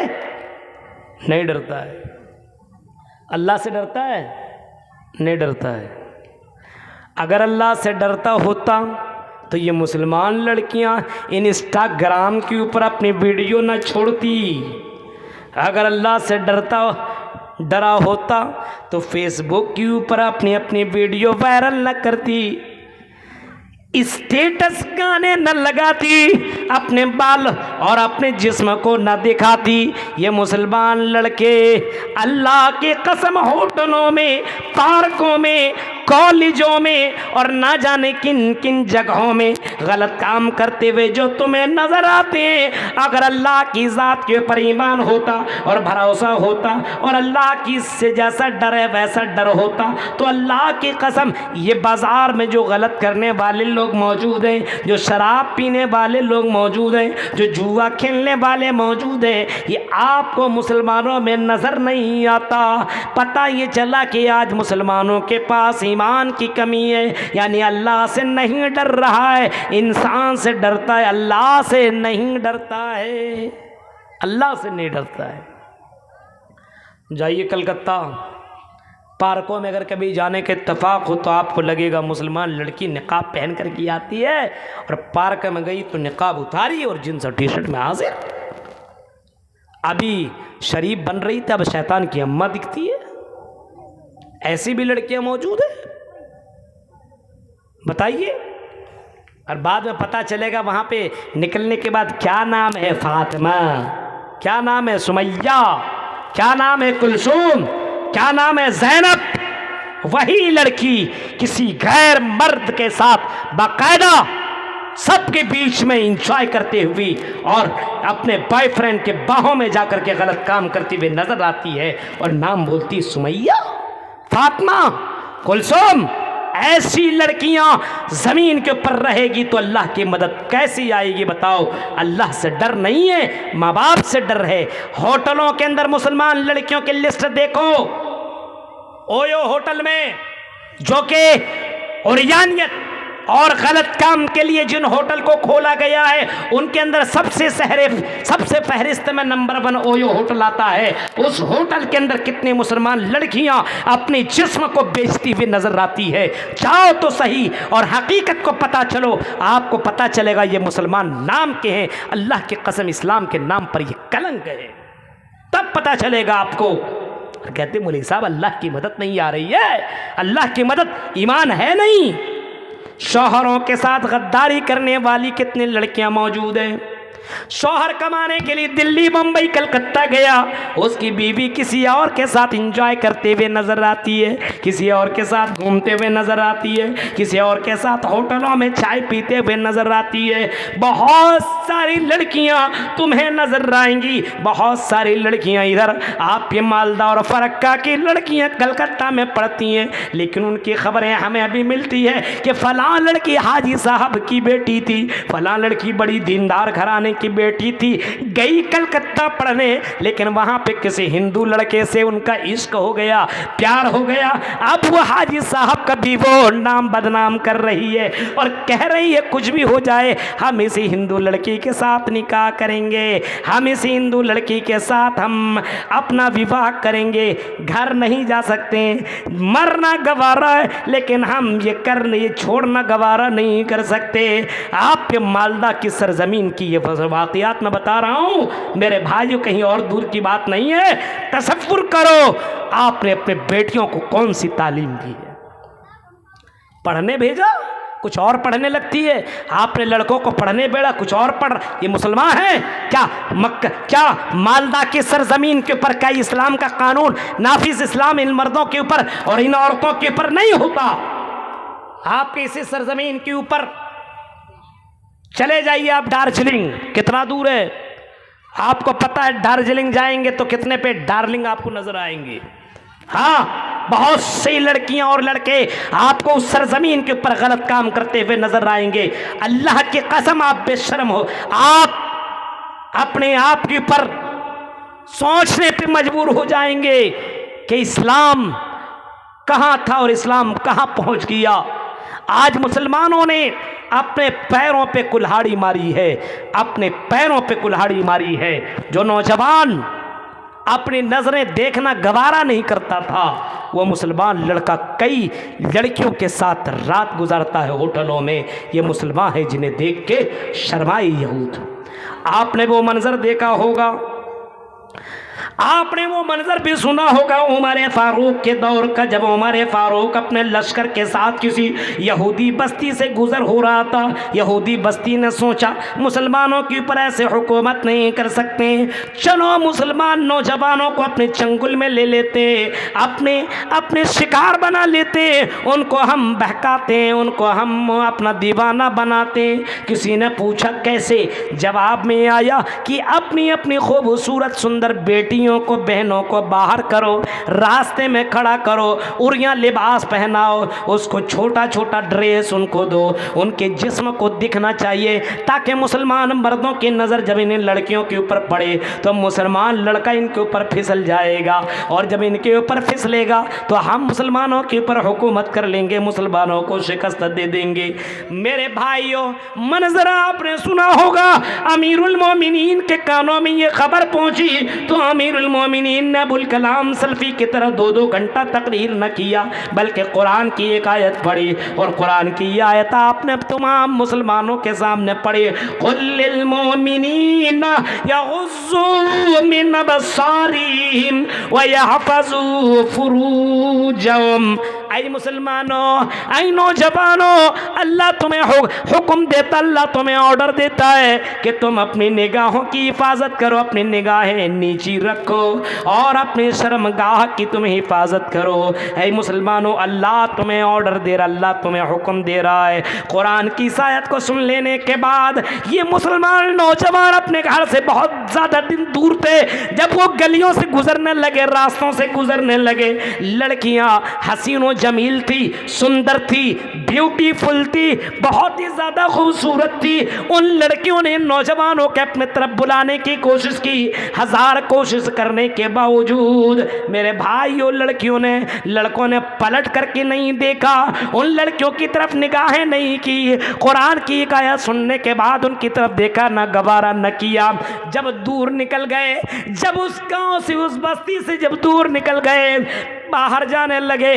नहीं डरता है। अल्लाह से डरता है? नहीं डरता है। अगर अल्लाह से डरता होता तो ये मुसलमान लड़कियां इंस्टाग्राम के ऊपर अपनी वीडियो ना छोड़ती। अगर अल्लाह से डरा होता तो फेसबुक के ऊपर अपनी अपनी वीडियो वायरल न करती, स्टेटस गाने न लगाती, अपने बाल और अपने जिस्म को न दिखाती। ये मुसलमान लड़के अल्लाह के कसम होटलों में, पार्कों में, कॉलेजों में और ना जाने किन किन जगहों में गलत काम करते हुए जो तुम्हें नजर आते हैं। अगर अल्लाह की ज़ात के ऊपर ईमान होता और भरोसा होता और अल्लाह की से जैसा डर है वैसा डर होता तो अल्लाह की कसम ये बाज़ार में जो गलत करने वाले लोग मौजूद हैं, जो शराब पीने वाले लोग मौजूद हैं, जो जुआ खेलने वाले मौजूद हैं, ये आपको मुसलमानों में नज़र नहीं आता। पता ये चला कि आज मुसलमानों के पास ईमान की कमी है, यानी अल्लाह से नहीं डर रहा है, इंसान से डरता है, अल्लाह से नहीं डरता है, अल्लाह से नहीं डरता है। जाइए कलकत्ता, पार्कों में अगर कभी जाने के इत्तेफाक हो तो आपको लगेगा मुसलमान लड़की निकाब पहन कर के आती है और पार्क में गई तो निकाब उतारी और जींस और टी शर्ट में हाजिर। अभी शरीफ बन रही थी, अब शैतान की अम्मा दिखती है। ऐसी भी लड़कियां मौजूद है, बताइए। और बाद में पता चलेगा वहां पे निकलने के बाद क्या नाम है फातिमा, क्या नाम है सुमैया, क्या नाम है कुलसूम, क्या नाम है ज़ैनब। वही लड़की किसी गैर मर्द के साथ बाकायदा सबके बीच में इंजॉय करते हुए और अपने बॉयफ्रेंड के बाहों में जाकर के गलत काम करती हुई नजर आती है और नाम बोलती सुमैया, फातिमा, कुलसूम। ऐसी लड़कियां जमीन के ऊपर रहेगी तो अल्लाह की मदद कैसी आएगी बताओ। अल्लाह से डर नहीं है, माँ बाप से डर है। होटलों के अंदर मुसलमान लड़कियों की लिस्ट देखो, ओयो होटल में जो कि उरियानियत और गलत काम के लिए जिन होटल को खोला गया है उनके अंदर सबसे फहरिस्त में नंबर 1 ओयो होटल आता है। उस होटल के अंदर कितने मुसलमान लड़कियां अपने जिस्म को बेचती हुई नजर आती है। जाओ तो सही और हकीकत को पता चलो, आपको पता चलेगा ये मुसलमान नाम के हैं। अल्लाह की कसम इस्लाम के नाम पर ये कलंक है, तब पता चलेगा आपको। कहते मौलवी साहब अल्लाह की मदद नहीं आ रही है, अल्लाह की मदद ईमान है नहीं। शौहरों के साथ गद्दारी करने वाली कितनी लड़कियां मौजूद हैं। शौहर कमाने के लिए दिल्ली, मुंबई, कलकत्ता गया, उसकी बीवी किसी और के साथ एंजॉय करते हुए नजर आती है, किसी और के साथ घूमते हुए नजर आती है, किसी और के साथ होटलों में चाय पीते हुए नजर आती है। बहुत सारी लड़कियां तुम्हें नजर आएंगी, बहुत सारी लड़कियां इधर आपके मालदा और फरक्का की लड़कियां कलकत्ता में पढ़ती हैं, लेकिन उनकी खबरें हमें अभी मिलती है कि फलां लड़की हाजी साहब की बेटी थी, फलां लड़की बड़ी दीनदार घराने की बेटी थी, गई कलकत्ता पढ़ने, लेकिन वहां पे किसी हिंदू लड़के से उनका इश्क हो गया, प्यार हो गया। अब वो हाजी साहब का भी वो नाम बदनाम कर रही है और कह रही है कुछ भी हो जाए हम इसी हिंदू लड़की के साथ निकाह करेंगे, हम इसी हिंदू लड़की के साथ हम अपना विवाह करेंगे, घर नहीं जा सकते, मरना गवारा है, लेकिन हम ये छोड़ना गवारा नहीं कर सकते। आपके मालदा की सरजमीन की ये वाक़ियात मैं बता रहा हूँ मेरे भाइयों, कहीं और दूर की बात नहीं है। तसव्वुर करो आपने अपने बेटियों को कौन सी तालीम दी है, पढ़ने भेजा कुछ और पढ़ने लगती है, आपने लड़कों को पढ़ने बेड़ा कुछ और पढ़, ये मुसलमान है क्या? मक्का क्या मालदा की सरजमीन के ऊपर क्या इस्लाम का कानून नाफिज इस्लाम इन मर्दों के ऊपर और इन औरतों के ऊपर नहीं होता? आपके इसी सरजमीन के ऊपर चले जाइए आप, दार्जिलिंग कितना दूर है आपको पता है? दार्जिलिंग जाएंगे तो कितने पे डार्लिंग आपको नजर आएंगे। हाँ, बहुत सी लड़कियां और लड़के आपको उस सरजमीन के ऊपर गलत काम करते हुए नजर आएंगे। अल्लाह की कसम आप बेशर्म हो, आप अपने आप के ऊपर सोचने पे मजबूर हो जाएंगे कि इस्लाम कहां था और इस्लाम कहां पहुंच गया। आज मुसलमानों ने अपने पैरों पे कुल्हाड़ी मारी है, अपने पैरों पे कुल्हाड़ी मारी है। जो नौजवान अपनी नजरें देखना गवारा नहीं करता था, वो मुसलमान लड़का कई लड़कियों के साथ रात गुजारता है होटलों में। ये मुसलमान है जिन्हें देख के शर्माए यहूद। आपने वो मंजर देखा होगा, आपने वो मंजर भी सुना होगा उमर फारूक के दौर का, जब उमर फारूक अपने लश्कर के साथ किसी यहूदी बस्ती से गुजर हो रहा था। यहूदी बस्ती ने सोचा मुसलमानों के ऊपर ऐसे हुकूमत नहीं कर सकते, चलो मुसलमान नौजवानों को अपने चंगुल में ले लेते, अपने शिकार बना लेते, उनको हम बहकाते, उनको हम अपना दीवाना बनाते। किसी ने पूछा कैसे? जवाब में आया कि अपनी अपनी खूबसूरत सुंदर बेटियों को, बहनों को बाहर करो, रास्ते में खड़ा करो, उरिया लिबास पहनाओ, उसको छोटा छोटा ड्रेस उनको दो, उनके जिस्म को दिखना चाहिए ताकि मुसलमान मर्दों की नज़र जब इन लड़कियों के ऊपर पड़े तो मुसलमान लड़का इनके ऊपर फिसल जाएगा, और जब इनके ऊपर फिसलेगा तो हम मुसलमानों के ऊपर हुकूमत कर लेंगे, मुसलमानों को शिकस्त दे देंगे। मेरे भाइयों, मंजरा आपने सुना होगा, अमीरुल मोमिनीन के कानों में ये खबर पहुंची तो अमीरुल मोमिनीन ने अबुल कलाम सल्फी की तरह 2-2 घंटा तकरीर न किया, बल्कि कुरान की एक आयत पढ़ी, और कुरान की ये आयत आपने तमाम मुसलमानों के सामने पढ़ी, कुल्लिल मोमिनीन यग़ुज़्ज़ू मिन अबसारिहिम व यहफ़ज़ू फुरूजहुम। ऐ मुसलमानों, ऐ नौजवानों, अल्लाह तुम्हें हुक्म देता, अल्लाह तुम्हें ऑर्डर देता है कि तुम अपनी निगाहों की हिफाजत करो, अपनी निगाहें नीची रखो और अपनी शर्मगाह की तुम हिफाजत करो। ऐ मुसलमानों, अल्लाह तुम्हें ऑर्डर दे रहा, अल्लाह तुम्हें हुक्म दे रहा है। कुरान की इस आयत को सुन लेने के बाद ये मुसलमान नौजवान अपने घर से बहुत ज़्यादा दिन दूर थे, जब वो गलियों से गुजरने लगे, रास्तों से गुजरने लगे, लड़कियां हसीनो जमील थी, सुंदर थी, ब्यूटीफुल थी, बहुत ही ज़्यादा खूबसूरत थी। उन लड़कियों ने नौजवानों के अपने तरफ बुलाने की कोशिश की, हजार कोशिश करने के बावजूद मेरे भाइयों लड़कों ने पलट करके नहीं देखा, उन लड़कियों की तरफ निगाहें नहीं की। कुरान की एक आयत सुनने के बाद उनकी तरफ देखा न गवारा न किया। जब दूर निकल गए, जब उस गांव से, उस बस्ती से जब दूर निकल गए, बाहर जाने लगे,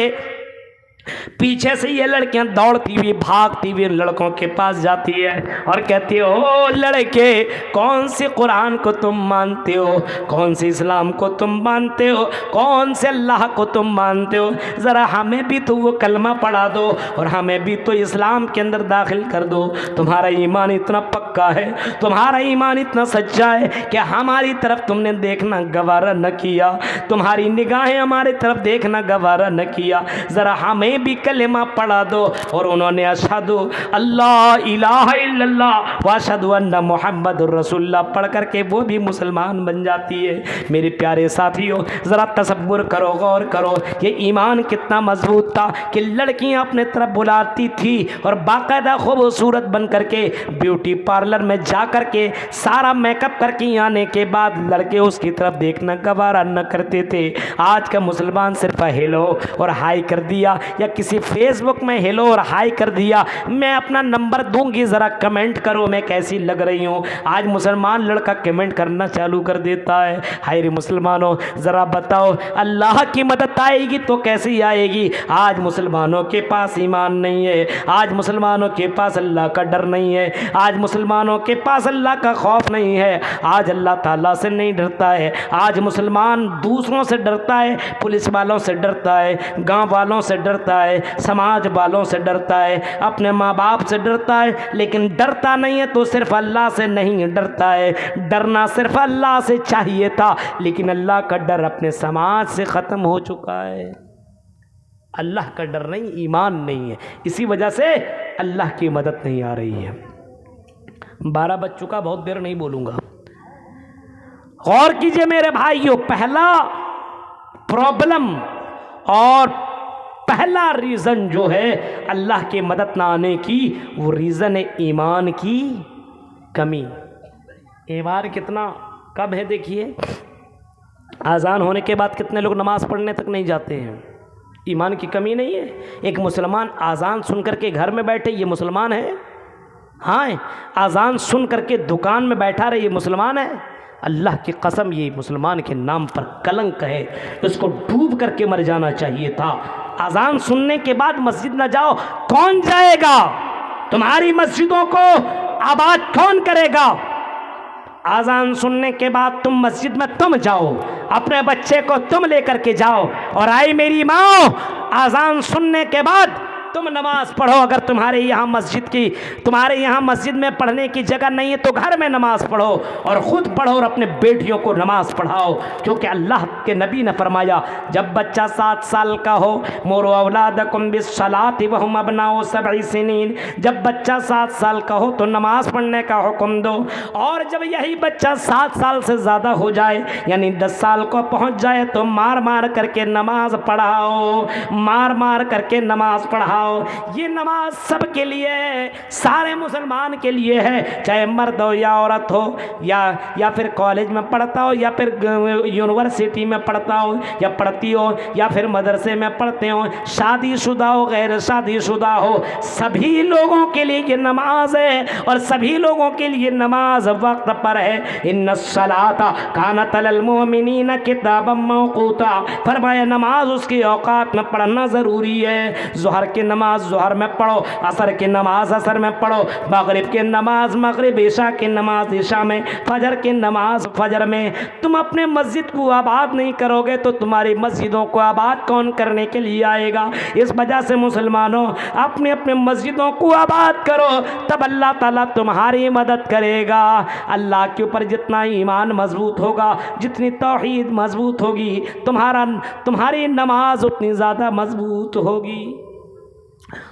पीछे से ये लड़कियां दौड़ती हुई भागती हुई लड़कों के पास जाती है और कहती है, ओ लड़के, कौन से कुरान को तुम मानते हो, कौन से इस्लाम को तुम मानते हो, कौन से अल्लाह को तुम मानते हो, ज़रा हमें भी तो वो कलमा पढ़ा दो और हमें भी तो इस्लाम के अंदर दाखिल कर दो। तुम्हारा ईमान इतना पक्का है, तुम्हारा ईमान इतना सच्चा है कि हमारी तरफ तुमने देखना गवारा न किया, तुम्हारी निगाहें हमारी तरफ देखना गवारा न किया, ज़रा हमें भी भी कलेमा पढ़ा दो और उन्होंने अशहदु अल्लाह इलाहा इल्लल्लाह व अशहदु अन्ना मुहम्मदुर रसूलुल्लाह पढ़ करके वो भी मुसलमान बन जाती है। मेरे प्यारे साथियों, ज़रा तसव्वुर करो, गौर करो, ये ईमान कितना मजबूत था कि लड़कियां अपने तरफ बुलाती थी और बाकायदा खूबसूरत बन करके ब्यूटी पार्लर में जा करके सारा मेकअप करके आने के बाद लड़के उसकी तरफ देखना गवारा न करते थे। आज का मुसलमान सिर्फ हेलो और हाई कर दिया, या किसी फेसबुक में हेलो और हाई कर दिया, मैं अपना नंबर दूंगी, ज़रा कमेंट करो मैं कैसी लग रही हूँ। आज मुसलमान लड़का कमेंट करना चालू कर देता है। हाय रे मुसलमानों, ज़रा बताओ अल्लाह की मदद आएगी तो कैसी आएगी? आज मुसलमानों के पास ईमान नहीं है, आज मुसलमानों के पास अल्लाह का डर नहीं है, आज मुसलमानों के पास अल्लाह का खौफ नहीं है, आज अल्लाह ताला से नहीं डरता है। आज मुसलमान दूसरों से डरता है, पुलिस वालों से डरता है, गांव वालों से डरता है, समाज वालों से डरता है, अपने माँ बाप से डरता है, लेकिन डरता नहीं है तो सिर्फ अल्लाह से नहीं डरता है। डरना सिर्फ अल्लाह से चाहिए था, लेकिन अल्लाह का डर अपने समाज से ख़त्म हो चुका है। अल्लाह का डर नहीं, ईमान नहीं है, इसी वजह से अल्लाह की मदद नहीं आ रही है। 12 बज चुका, बहुत देर नहीं बोलूँगा। गौर कीजिए मेरे भाइयों, पहला प्रॉब्लम और पहला रीज़न जो है अल्लाह की मदद ना आने की, वो रीज़न है ईमान की कमी। ईमान कितना कब है देखिए, आज़ान होने के बाद कितने लोग नमाज़ पढ़ने तक नहीं जाते हैं। ईमान की कमी नहीं है। एक मुसलमान आज़ान सुन करके घर में बैठे, ये मुसलमान है? हाँ, आज़ान सुन करके दुकान में बैठा रहे, ये मुसलमान है? अल्लाह की कसम, ये मुसलमान के नाम पर कलंक है, इसको डूब करके मर जाना चाहिए था। आज़ान सुनने के बाद मस्जिद न जाओ, कौन जाएगा? तुम्हारी मस्जिदों को आबाद कौन करेगा? आज़ान सुनने के बाद तुम मस्जिद में तुम जाओ, अपने बच्चे को तुम लेकर के जाओ और आई मेरी माँ, आज़ान सुनने के बाद तुम नमाज पढ़ो। अगर तुम्हारे यहाँ मस्जिद में पढ़ने की जगह नहीं है तो घर में नमाज पढ़ो और ख़ुद पढ़ो और अपने बेटियों को नमाज पढ़ाओ, क्योंकि अल्लाह के नबी ने फरमाया जब बच्चा 7 साल का हो, मोरो औलादकुम बिस्सलाति वहुम अबनाउ सब'i सिनीन, जब बच्चा 7 साल का हो तो नमाज पढ़ने का हुक्म दो, और जब यही बच्चा 7 साल से ज़्यादा हो जाए यानी 10 साल को पहुँच जाए तो मार मार करके नमाज पढ़ाओ, मार मार करके नमाज पढ़ाओ। ये नमाज सबके लिए है, सारे मुसलमान के लिए है, चाहे मर्द हो या औरत हो, या फिर कॉलेज में पढ़ता हो, या फिर यूनिवर्सिटी में पढ़ता हो या पढ़ती हो, या फिर मदरसे में पढ़ते हो, शादीशुदा हो गैर शादीशुदा हो, सभी लोगों के लिए ये नमाज है और सभी लोगों के लिए नमाज वक्त पर है। इन्नस्सलाता कानत अलल मुमिनीना किताबम मौक़ूता, फरमाया नमाज उसकी औकात में पढ़ना ज़रूरी है। ज़ोहर की नमाज ज़ोहर में पढ़ो, असर की नमाज असर में पढ़ो, मगरिब की नमाज मगरिब, इशा की नमाज इशा में, फजर की नमाज फजर में। तुम अपने मस्जिद को आबाद नहीं करोगे तो तुम्हारी मस्जिदों को आबाद कौन करने के लिए आएगा? इस वजह से मुसलमानों, अपने अपने मस्जिदों को आबाद करो, तब अल्लाह ताला तुम्हारी मदद करेगा। अल्लाह के ऊपर जितना ईमान मजबूत होगा, जितनी तौहीद मजबूत होगी, तुम्हारी नमाज उतनी ज़्यादा मजबूत होगी।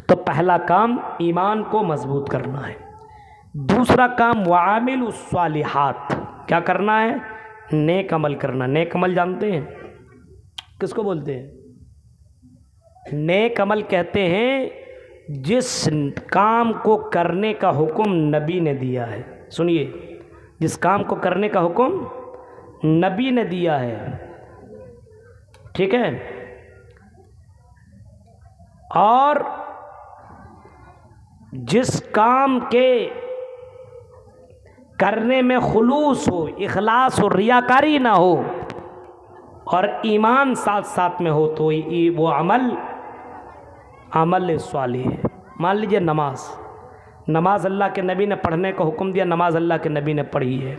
तो पहला काम ईमान को मजबूत करना है। दूसरा काम वामिलुस सालिहात, क्या करना है? नेक अमल करना। नेक अमल जानते हैं किसको बोलते हैं? नेक अमल कहते हैं जिस काम को करने का हुक्म नबी ने दिया है। सुनिए, जिस काम को करने का हुक्म नबी ने दिया है, ठीक है, और जिस काम के करने में खुलूस हो, इखलास हो, रियाकारी ना हो और ईमान साथ साथ में हो, तो वो अमल स्वालिह है। मान लीजिए नमाज अल्लाह के नबी ने पढ़ने का हुक्म दिया, नमाज अल्लाह के नबी ने पढ़ी है,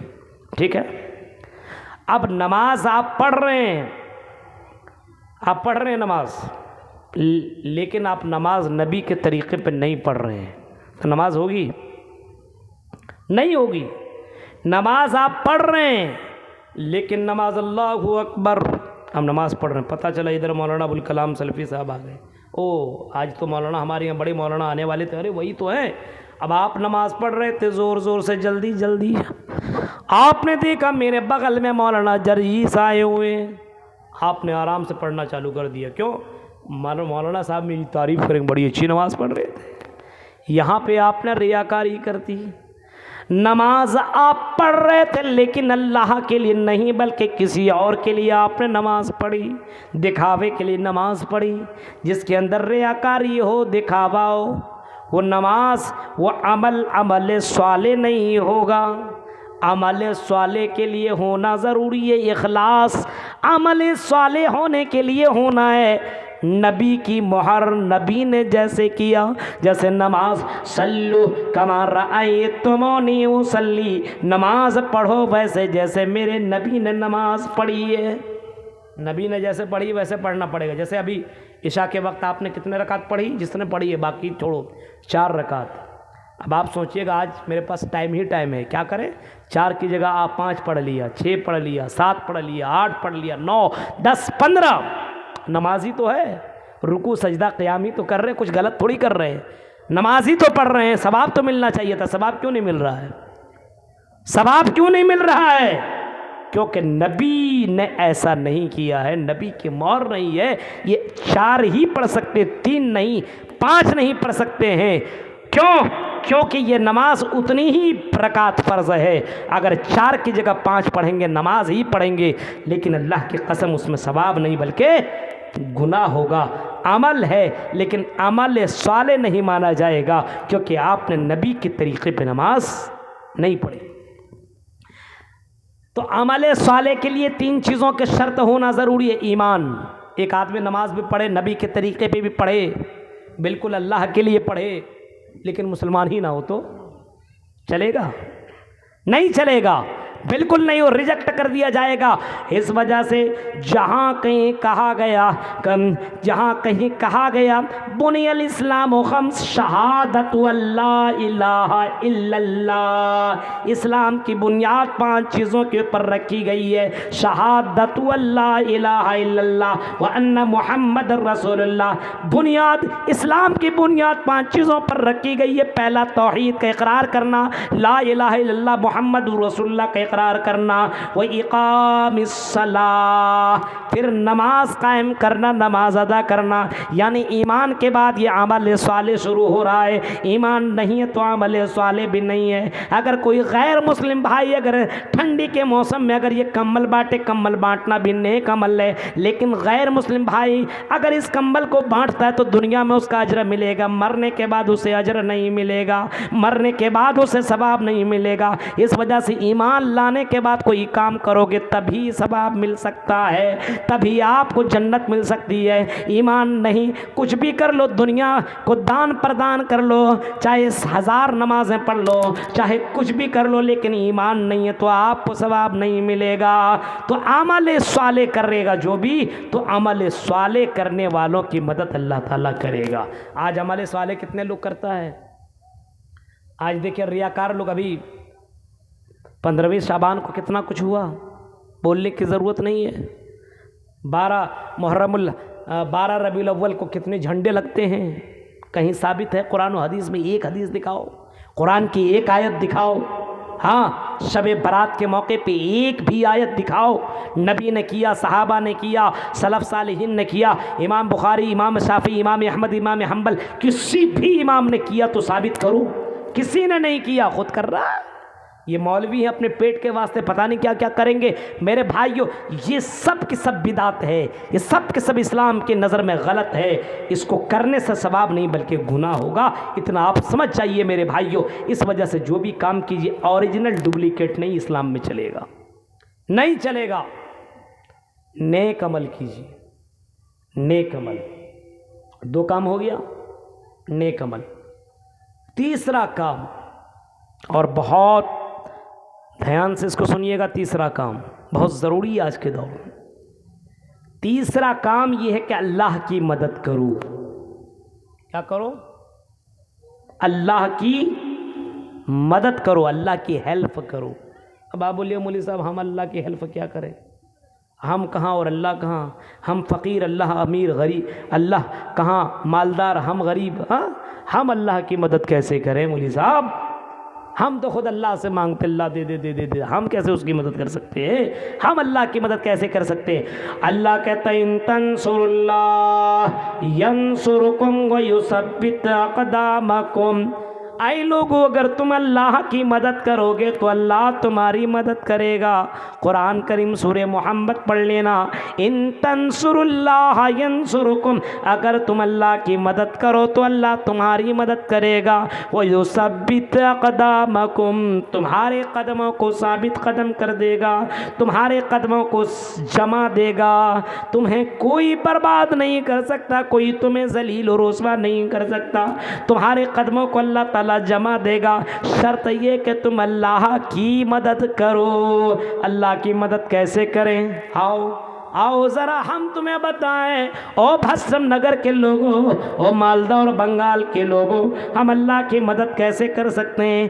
ठीक है। अब नमाज आप पढ़ रहे हैं नमाज, लेकिन आप नमाज नबी के तरीक़े पर नहीं पढ़ रहे हैं तो नमाज होगी? नहीं होगी। नमाज आप पढ़ रहे हैं लेकिन नमाज अल्लाहु अकबर, हम नमाज पढ़ रहे हैं, पता चला इधर मौलाना अबुल कलाम सलफ़ी साहब आ गए, ओ आज तो मौलाना हमारे यहाँ बड़े मौलाना आने वाले थे, अरे वही तो हैं। अब आप नमाज़ पढ़ रहे थे ज़ोर ज़ोर से, जल्दी जल्दी, आपने देखा मेरे बगल में मौलाना जर्जीस आए हुए हैं, आपने आराम से पढ़ना चालू कर दिया। क्यों? मौलाना साहब मेरी तारीफ़ करेंगे, बड़ी अच्छी नमाज़ पढ़ रहे थे। यहाँ पे आपने रियाकारी कर दी। नमाज आप पढ़ रहे थे लेकिन अल्लाह के लिए नहीं बल्कि किसी और के लिए आपने नमाज पढ़ी, दिखावे के लिए नमाज पढ़ी। जिसके अंदर रियाकारी हो, दिखावा हो, वो नमाज, वो अमल स्वाले नहीं होगा। अमल स्वाले के लिए होना ज़रूरी है इखलास। अमल स्वाले होने के लिए होना है नबी की मोहर। नबी ने जैसे किया, जैसे नमाज, सल्लु कमा रअयतुमूनी उसल्ली, नमाज पढ़ो वैसे जैसे मेरे नबी ने नमाज पढ़ी है। नबी ने जैसे पढ़ी वैसे पढ़ना पड़ेगा। जैसे अभी इशा के वक्त आपने कितने रकात पढ़ी? जिसने पढ़ी है, बाकी छोड़ो, 4 रकात। अब आप सोचिएगा आज मेरे पास टाइम ही टाइम है, क्या करें? 4 की जगह आप 5 पढ़ लिया, 6 पढ़ लिया, 7 पढ़ लिया, 8 पढ़ लिया, 9, 10, 15। नमाजी तो है, रुकू सजदा क़याम ही तो कर रहे हैं, कुछ गलत थोड़ी कर रहे हैं। नमाजी तो पढ़ रहे हैं, सवाब तो मिलना चाहिए था। सवाब क्यों नहीं मिल रहा है? सवाब क्यों नहीं मिल रहा है? क्योंकि नबी ने ऐसा नहीं किया है, नबी की मोहर नहीं है। ये 4 ही पढ़ सकते, 3 नहीं, 5 नहीं पढ़ सकते हैं। क्यों? क्योंकि ये नमाज उतनी ही रकात फ़र्ज है। अगर 4 की जगह 5 पढ़ेंगे, नमाज ही पढ़ेंगे, लेकिन अल्लाह की कसम उसमें सवाब नहीं बल्कि गुनाह होगा। अमल है लेकिन अमल साले नहीं माना जाएगा, क्योंकि आपने नबी के तरीक़े पे नमाज नहीं पढ़ी। तो अमल साले के लिए 3 चीज़ों के शर्त होना ज़रूरी है। ईमान, एक आदमी नमाज भी पढ़े, नबी के तरीक़े पे भी पढ़े, बिल्कुल अल्लाह के लिए पढ़े, लेकिन मुसलमान ही ना हो तो चलेगा? नहीं चलेगा, बिल्कुल नहीं हो, रिजेक्ट कर दिया जाएगा। इस वजह से जहाँ कहीं कहा गया बुनियल इस्लाम खम्स शहादतु अल्ला इलाहा इल्लल्लाह, इस्लाम की बुनियाद 5 चीज़ों के ऊपर रखी गई है। शहादतु अल्ला इलाहा इल्लल्लाह व अन्ना मुहम्मद रसूलुल्लाह। बुनियाद, इस्लाम की बुनियाद 5 चीज़ों पर रखी गई है। पहला तौहीद का इकरार करना, ला इलाहा इल्लल्लाह मुहम्मद रसूलुल्लाह का इकरार करना, व इकामिस सलाह, फिर नमाज कायम करना, नमाज अदा करना। यानी ईमान के बाद ये अमल साले शुरू हो रहा है। ईमान नहीं है तो अमल साले भी नहीं है। अगर कोई गैर मुस्लिम भाई अगर ठंडी के मौसम में अगर ये कंबल बांटे, कंबल बांटना भी नेक अमल है, लेकिन गैर मुस्लिम भाई अगर इस कंबल को बांटता है तो दुनिया में उसका अजर मिलेगा, मरने के बाद उसे अजर नहीं मिलेगा, मरने के बाद उसे सवाब नहीं मिलेगा। इस वजह से ईमान लाने के बाद कोई काम करोगे तभी सवाब मिल सकता है, तभी आपको जन्नत मिल सकती है। ईमान नहीं, कुछ भी कर लो, दुनिया को दान प्रदान कर लो, चाहे 1000 नमाजें पढ़ लो, चाहे कुछ भी कर लो, लेकिन ईमान नहीं है तो आपको सवाब नहीं मिलेगा। तो अमल साले करेगा जो भी, तो अमल साले करने वालों की मदद अल्लाह ताला करेगा। आज अमल साले कितने लोग करता है? आज देखिए रियाकार लोग, अभी 15वीं शाबान को कितना कुछ हुआ, बोलने की ज़रूरत नहीं है। 12 रबीउल अव्वल को कितने झंडे लगते हैं, कहीं साबित है कुरान और हदीस में? एक हदीस दिखाओ, कुरान की एक आयत दिखाओ। हाँ, शब बारात के मौके पे एक भी आयत दिखाओ। नबी ने किया, सहाबा ने किया, सलफ़ सालिहीन ने किया, इमाम बुखारी, इमाम शाफी, इमाम अहमद, इमाम हम्बल, किसी भी इमाम ने किया तो साबित करो। किसी ने नहीं किया, खुद कर रहा है। ये मौलवी है, अपने पेट के वास्ते पता नहीं क्या क्या करेंगे। मेरे भाइयों, ये सब की सब बिदात है, ये सब के सब इस्लाम की नज़र में गलत है। इसको करने से सवाब नहीं बल्कि गुनाह होगा, इतना आप समझ जाइए मेरे भाइयों। इस वजह से जो भी काम कीजिए ओरिजिनल डुप्लीकेट नहीं इस्लाम में चलेगा, नहीं चलेगा। नेक अमल कीजिए, नेक अमल। 2 काम हो गया, नेक अमल। तीसरा काम, और बहुत ध्यान से इसको सुनिएगा, तीसरा काम बहुत ज़रूरी है आज के दौर में। तीसरा काम ये है कि अल्लाह की मदद करो। क्या करो? अल्लाह की मदद करो, अल्लाह की हेल्प करो। अब आप बोलिए मौलवी साहब हम अल्लाह की हेल्प क्या करें? हम कहाँ और अल्लाह कहाँ, हम फ़कीर अल्लाह अमीर, गरीब अल्लाह कहाँ, मालदार हम गरीब। हाँ, हम अल्लाह की मदद कैसे करें मौलवी साहब? हम तो खुद अल्लाह से मांगते अल्लाह दे दे दे दे दे, हम कैसे उसकी मदद कर सकते हैं? हम अल्लाह की मदद कैसे कर सकते हैं? अल्लाह कहता है इन तंसुरुल्लाह यंसुरुकुम व युसब्बित अक़दामकुम। आई लोगों, अगर तुम अल्लाह की मदद करोगे तो अल्लाह तुम्हारी मदद करेगा। कुरान करीम सूरह मोहम्मद पढ़ लेना, इन तंसुरुल्लाह यंसुरुकुम, अगर तुम अल्लाह की मदद करो तो अल्लाह तुम्हारी मदद करेगा। वो युसब्बित अक़दामकुम, तुम्हारे कदमों को साबित कदम कर देगा, तुम्हारे कदमों को जमा देगा। तुम्हें कोई बर्बाद नहीं कर सकता, कोई तुम्हें जलील और रुसवा नहीं कर सकता, तुम्हारे कदमों को अल्लाह ताला जमा देगा। शर्त ये कि तुम अल्लाह की मदद करो। अल्लाह की मदद कैसे करें? आओ ज़रा हम तुम्हें बताएं, ओ भस्म नगर के लोगों, ओ मालदा और बंगाल के लोगों, हम अल्लाह की मदद कैसे कर सकते हैं?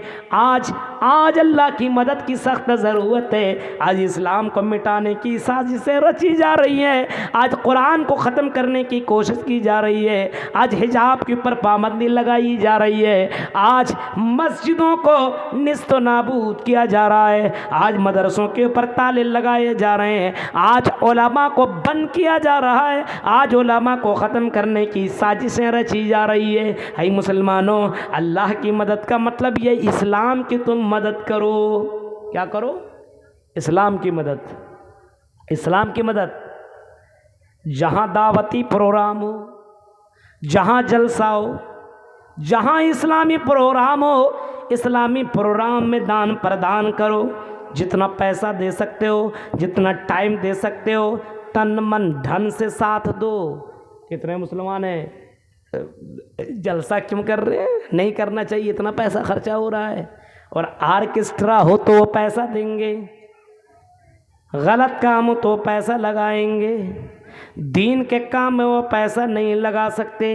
आज अल्लाह की मदद की सख्त ज़रूरत है। आज इस्लाम को मिटाने की साजिशें रची जा रही हैं, आज कुरान को ख़त्म करने की कोशिश की जा रही है, आज हिजाब के ऊपर पाबंदी लगाई जा रही है, आज मस्जिदों को निस्त नाबूद किया जा रहा है, आज मदरसों के ऊपर ताले लगाए जा रहे हैं, आज उलमा को बंद किया जा रहा है, आज उलमा को ख़त्म करने की साजिशें रची जा रही है। है मुसलमानों, अल्लाह की मदद का मतलब ये इस्लाम की तुम मदद करो। क्या करो? इस्लाम की मदद। इस्लाम की मदद। जहाँ दावती प्रोग्राम हो, जहाँ जलसा हो, जहाँ इस्लामी प्रोग्राम हो, इस्लामी प्रोग्राम में दान प्रदान करो। जितना पैसा दे सकते हो, जितना टाइम दे सकते हो, तन मन धन से साथ दो। कितने मुसलमान हैं जलसा क्यों कर रहे हैं? नहीं करना चाहिए, इतना पैसा खर्चा हो रहा है। और आर्केस्ट्रा हो तो वो पैसा देंगे, गलत काम हो तो पैसा लगाएंगे, दीन के काम में वो पैसा नहीं लगा सकते।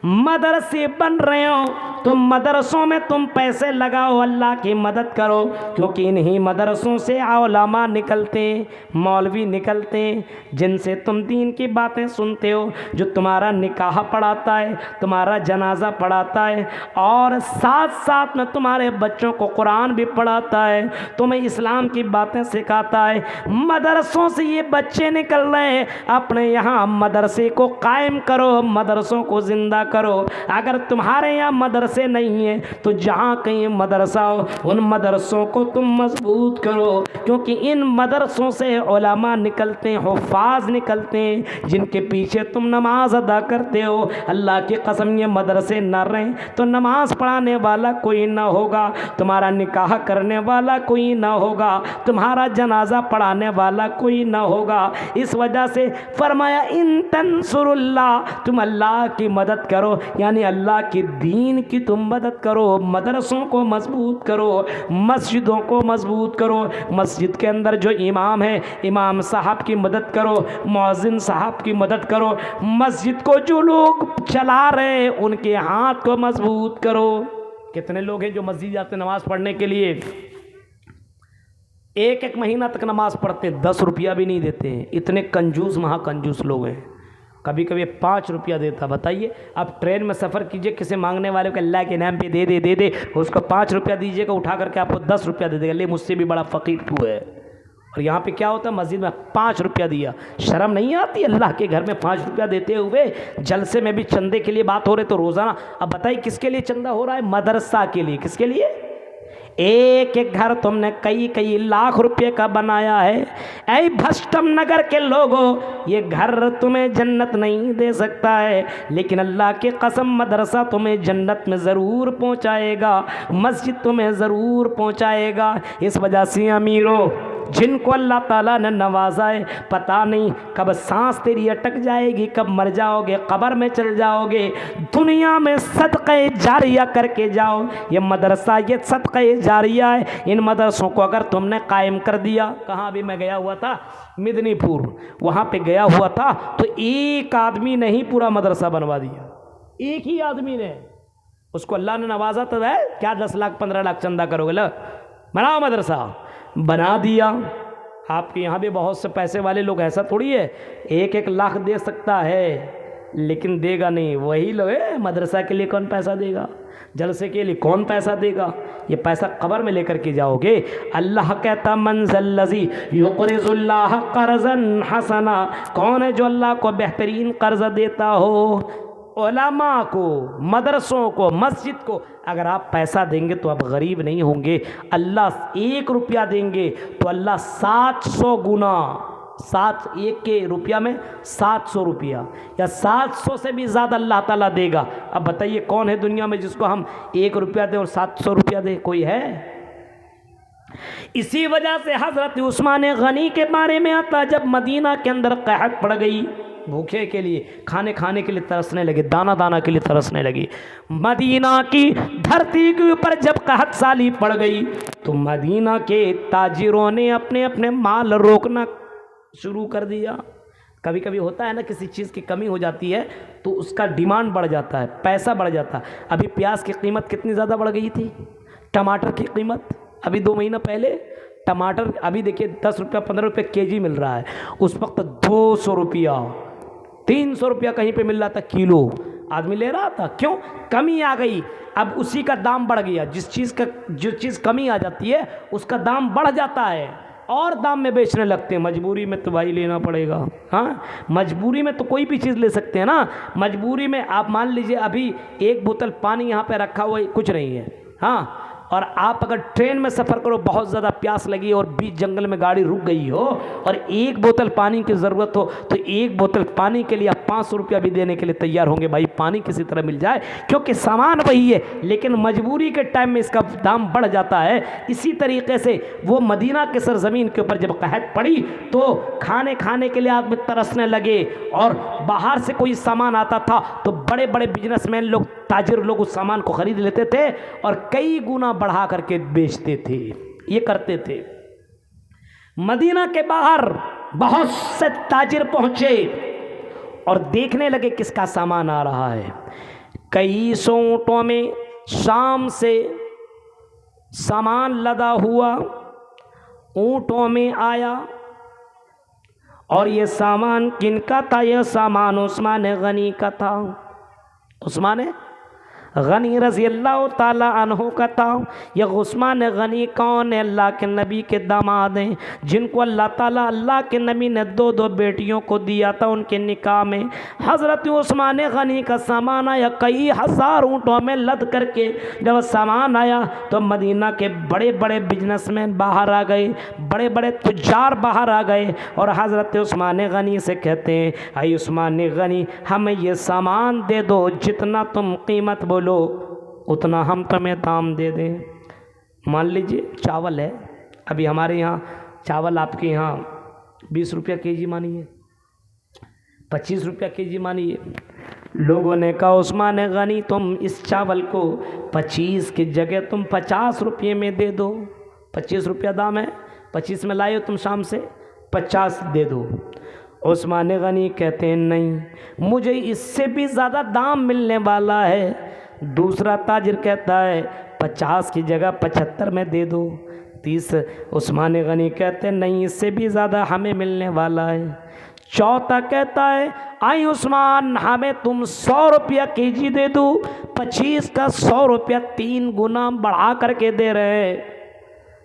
मदरसे बन रहे हो तो मदरसों में तुम पैसे लगाओ, अल्लाह की मदद करो, क्योंकि इन्हीं मदरसों से उलमा निकलते हैं, मौलवी निकलते हैं, जिनसे तुम दीन की बातें सुनते हो, जो तुम्हारा निकाह पढ़ाता है, तुम्हारा जनाजा पढ़ाता है, और साथ साथ में तुम्हारे बच्चों को कुरान भी पढ़ाता है, तुम्हें इस्लाम की बातें सिखाता है। मदरसों से ये बच्चे निकल रहे हैं, अपने यहाँ मदरसे को कायम करो, मदरसों को जिंदा करो। अगर तुम्हारे यहाँ मदरसे नहीं है तो जहाँ कहीं मदरसा हो, उन मदरसों को तुम मजबूत करो, क्योंकि इन मदरसों से उलमा निकलते हैं, हुफ़ाज़ निकलते हैं, जिनके पीछे तुम नमाज अदा करते हो। अल्लाह की कसम, ये मदरसे न रहें तो नमाज पढ़ाने वाला कोई ना होगा, तुम्हारा निकाह करने वाला कोई ना होगा, तुम्हारा जनाजा पढ़ाने वाला कोई ना होगा। इस वजह से फरमाया इन तंसुरुल्लाह, तुम अल्लाह की मदद करो, यानी अल्लाह के दीन की तुम मदद करो। मदरसों को मजबूत करो, मस्जिदों को मजबूत करो, मस्जिद के अंदर जो इमाम है, इमाम साहब की मदद करो, मुअज्जिन साहब की मदद करो, मस्जिद को जो लोग चला रहे हैं उनके हाथ को मजबूत करो। कितने लोग हैं जो मस्जिद जाते नमाज़ पढ़ने के लिए, एक महीना तक नमाज़ पढ़ते, 10 रुपया भी नहीं देते हैं। इतने कंजूस महाकंजूस लोग हैं। कभी कभी 5 रुपया देता। बताइए, आप ट्रेन में सफ़र कीजिए, किसी मांगने वाले को अल्लाह के नाम पे दे दे उसको 5 रुपया दीजिएगा, उठा करके आपको 10 रुपया दे देगा, ले मुझसे भी बड़ा फ़कीर तू है। और यहाँ पे क्या होता है, मस्जिद में 5 रुपया दिया, शर्म नहीं आती अल्लाह के घर में 5 रुपया देते हुए? जलसे में भी चंदे के लिए बात हो रही तो रोज़ाना, अब बताइए किसके लिए चंदा हो रहा है? मदरसा के लिए। किसके लिए? एक एक घर तुमने कई लाख रुपए का बनाया है। ऐ भस्टम नगर के लोगों, ये घर तुम्हें जन्नत नहीं दे सकता है, लेकिन अल्लाह के कसम मदरसा तुम्हें जन्नत में ज़रूर पहुंचाएगा, मस्जिद तुम्हें ज़रूर पहुंचाएगा। इस वजह से अमीरों, जिनको अल्लाह ताला ने नवाजा है, पता नहीं कब सांस तेरी अटक जाएगी, कब मर जाओगे, कब्र में चल जाओगे, दुनिया में सदक़े जारिया करके जाओ। ये मदरसा, ये सदक़े जारिया है। इन मदरसों को अगर तुमने कायम कर दिया, कहाँ भी मैं गया हुआ था, मिदनीपुर, वहाँ पे गया हुआ था, तो एक आदमी ने ही पूरा मदरसा बनवा दिया। एक ही आदमी ने, उसको अल्लाह ने नवाजा तो है, क्या 10 लाख 15 लाख चंदा करोगे? लो बनाओ मदरसा, बना दिया। आपके यहाँ भी बहुत से पैसे वाले लोग, ऐसा थोड़ी है 1-1 लाख दे सकता है लेकिन देगा नहीं। वही लोग मदरसा के लिए कौन पैसा देगा, जलसे के लिए कौन पैसा देगा, ये पैसा कब्र में लेकर के जाओगे। अल्लाह कहता मंज़ल्लज़ी युक़रिज़ुल्लाह क़र्ज़न हसना, कौन है जो अल्लाह को बेहतरीन कर्ज़ देता हो। उलमा को, मदरसों को, मस्जिद को अगर आप पैसा देंगे तो आप गरीब नहीं होंगे। अल्लाह 1 रुपया देंगे तो अल्लाह 700 गुना, 1 के रुपया में 700 रुपया या 700 से भी ज़्यादा अल्लाह ताला देगा। अब बताइए कौन है दुनिया में जिसको हम 1 रुपया दें और 700 रुपया दें, कोई है? इसी वजह से हज़रत उस्मान गनी के बारे में आता, जब मदीना के अंदर कहत पड़ गई, भूखे के लिए, खाने के लिए तरसने लगे, दाना के लिए तरसने लगी, मदीना की धरती के ऊपर जब कहत साली पड़ गई तो मदीना के ताजिरों ने अपने अपने माल रोकना शुरू कर दिया। कभी कभी होता है ना, किसी चीज़ की कमी हो जाती है तो उसका डिमांड बढ़ जाता है, पैसा बढ़ जाता है। अभी प्याज की कीमत कितनी ज़्यादा बढ़ गई थी, टमाटर की कीमत अभी 2 महीना पहले टमाटर अभी देखिए 10 रुपया 15 रुपये केजी मिल रहा है, उस वक्त 200 रुपया 300 रुपया कहीं पे मिल रहा था किलो, आदमी ले रहा था। क्यों? कमी आ गई, अब उसी का दाम बढ़ गया। जो चीज़ कमी आ जाती है उसका दाम बढ़ जाता है और दाम में बेचने लगते हैं। मजबूरी में तो भाई लेना पड़ेगा। हाँ, मजबूरी में तो कोई भी चीज़ ले सकते हैं ना। मजबूरी में आप मान लीजिए अभी 1 बोतल पानी यहाँ पे रखा हुआ कुछ नहीं है, हाँ, और आप अगर ट्रेन में सफ़र करो, बहुत ज़्यादा प्यास लगी और बीच जंगल में गाड़ी रुक गई हो और 1 बोतल पानी की ज़रूरत हो तो 1 बोतल पानी के लिए आप 500 रुपया भी देने के लिए तैयार होंगे, भाई पानी किसी तरह मिल जाए, क्योंकि सामान वही है, लेकिन मजबूरी के टाइम में इसका दाम बढ़ जाता है। इसी तरीके से वो मदीना के सरजमीन के ऊपर जब कहत पड़ी तो खाने के लिए आदमी तरसने लगे और बाहर से कोई सामान आता था तो बड़े बड़े बिजनेसमैन लोग, ताजिर लोग उस सामान को खरीद लेते थे और कई गुना बढ़ा करके बेचते थे। ये करते थे। मदीना के बाहर बहुत से ताजिर पहुंचे और देखने लगे किसका सामान आ रहा है। कई सौ ऊँटों में शाम से सामान लदा हुआ ऊँटों में आया और ये सामान किनका था? यह सामान उस्मान गनी का था। उस्मान गनी रज़ी अल्लाह ताला अन्हु का था। यह उस्मान गनी कौन है? अल्लाह के नबी के दामाद हैं, जिनको अल्लाह ताला, अल्लाह के नबी ने 2 बेटियों को दिया था उनके निकाह में। हज़रत उस्मान गनी का सामान आया, कई हज़ार ऊँटों में लद करके जब सामान आया तो मदीना के बड़े बड़े बिजनेसमैन बाहर आ गए, बड़े बड़े तुजार बाहर आ गए और हज़रत उस्मान गनी से कहते हैं, आई उस्मान गनी, हमें ये सामान दे दो, जितना तुम कीमत बोलो उतना हम तुम्हें दाम दे दें। मान लीजिए चावल है, अभी हमारे यहाँ चावल आपके यहाँ 20 रुपया केजी मानिए, 25 रुपया केजी मानिए। लोगों ने कहा उस्मान गनी तुम इस चावल को 25 की जगह तुम 50 रुपये में दे दो। 25 रुपया दाम है, 25 में लाए हो तुम शाम से, 50 दे दो। उस्मान गनी कहते हैं नहीं, मुझे इससे भी ज़्यादा दाम मिलने वाला है। दूसरा ताजिर कहता है 50 की जगह 75 में दे दो। 30 उस्मान गनी कहते हैं नहीं, इससे भी ज़्यादा हमें मिलने वाला है। चौथा कहता है आई उस्मान, हमें तुम 100 रुपया केजी दे दो। 25 का 100 रुपया 3 गुना बढ़ा करके दे रहे हैं।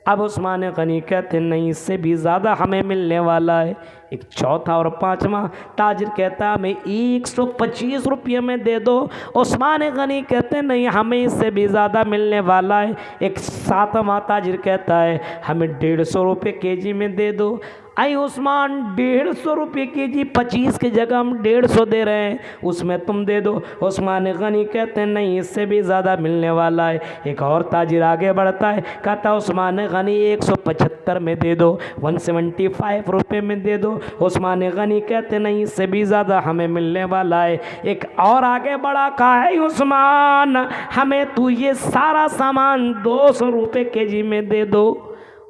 अब उस्मान गनी कहते नहीं, इससे भी ज़्यादा हमें मिलने वाला है। एक चौथा और 5वां ताजिर कहता हमें 125 रुपये में दे दो। उस्मान गनी कहते नहीं, हमें इससे भी ज़्यादा मिलने वाला है। एक 7वां ताजिर कहता है हमें 150 रुपये केजी में दे दो। आई उस्मान 150 रुपये केजी, 25 की जगह हम 150 दे रहे हैं, उसमें तुम दे दो। उस्मान गनी कहते हैं नहीं, इससे भी ज़्यादा मिलने वाला है। एक और ताजिर आगे बढ़ता है, कहता उस्मान गनी 175 में दे दो, 175 रुपये में दे दो। उस्मान गनी कहते नहीं, इससे भी ज़्यादा हमें मिलने वाला है। एक और आगे बढ़ा, कहा है उस्मान हमें तू ये सारा सामान 200 रुपये केजी में दे दो।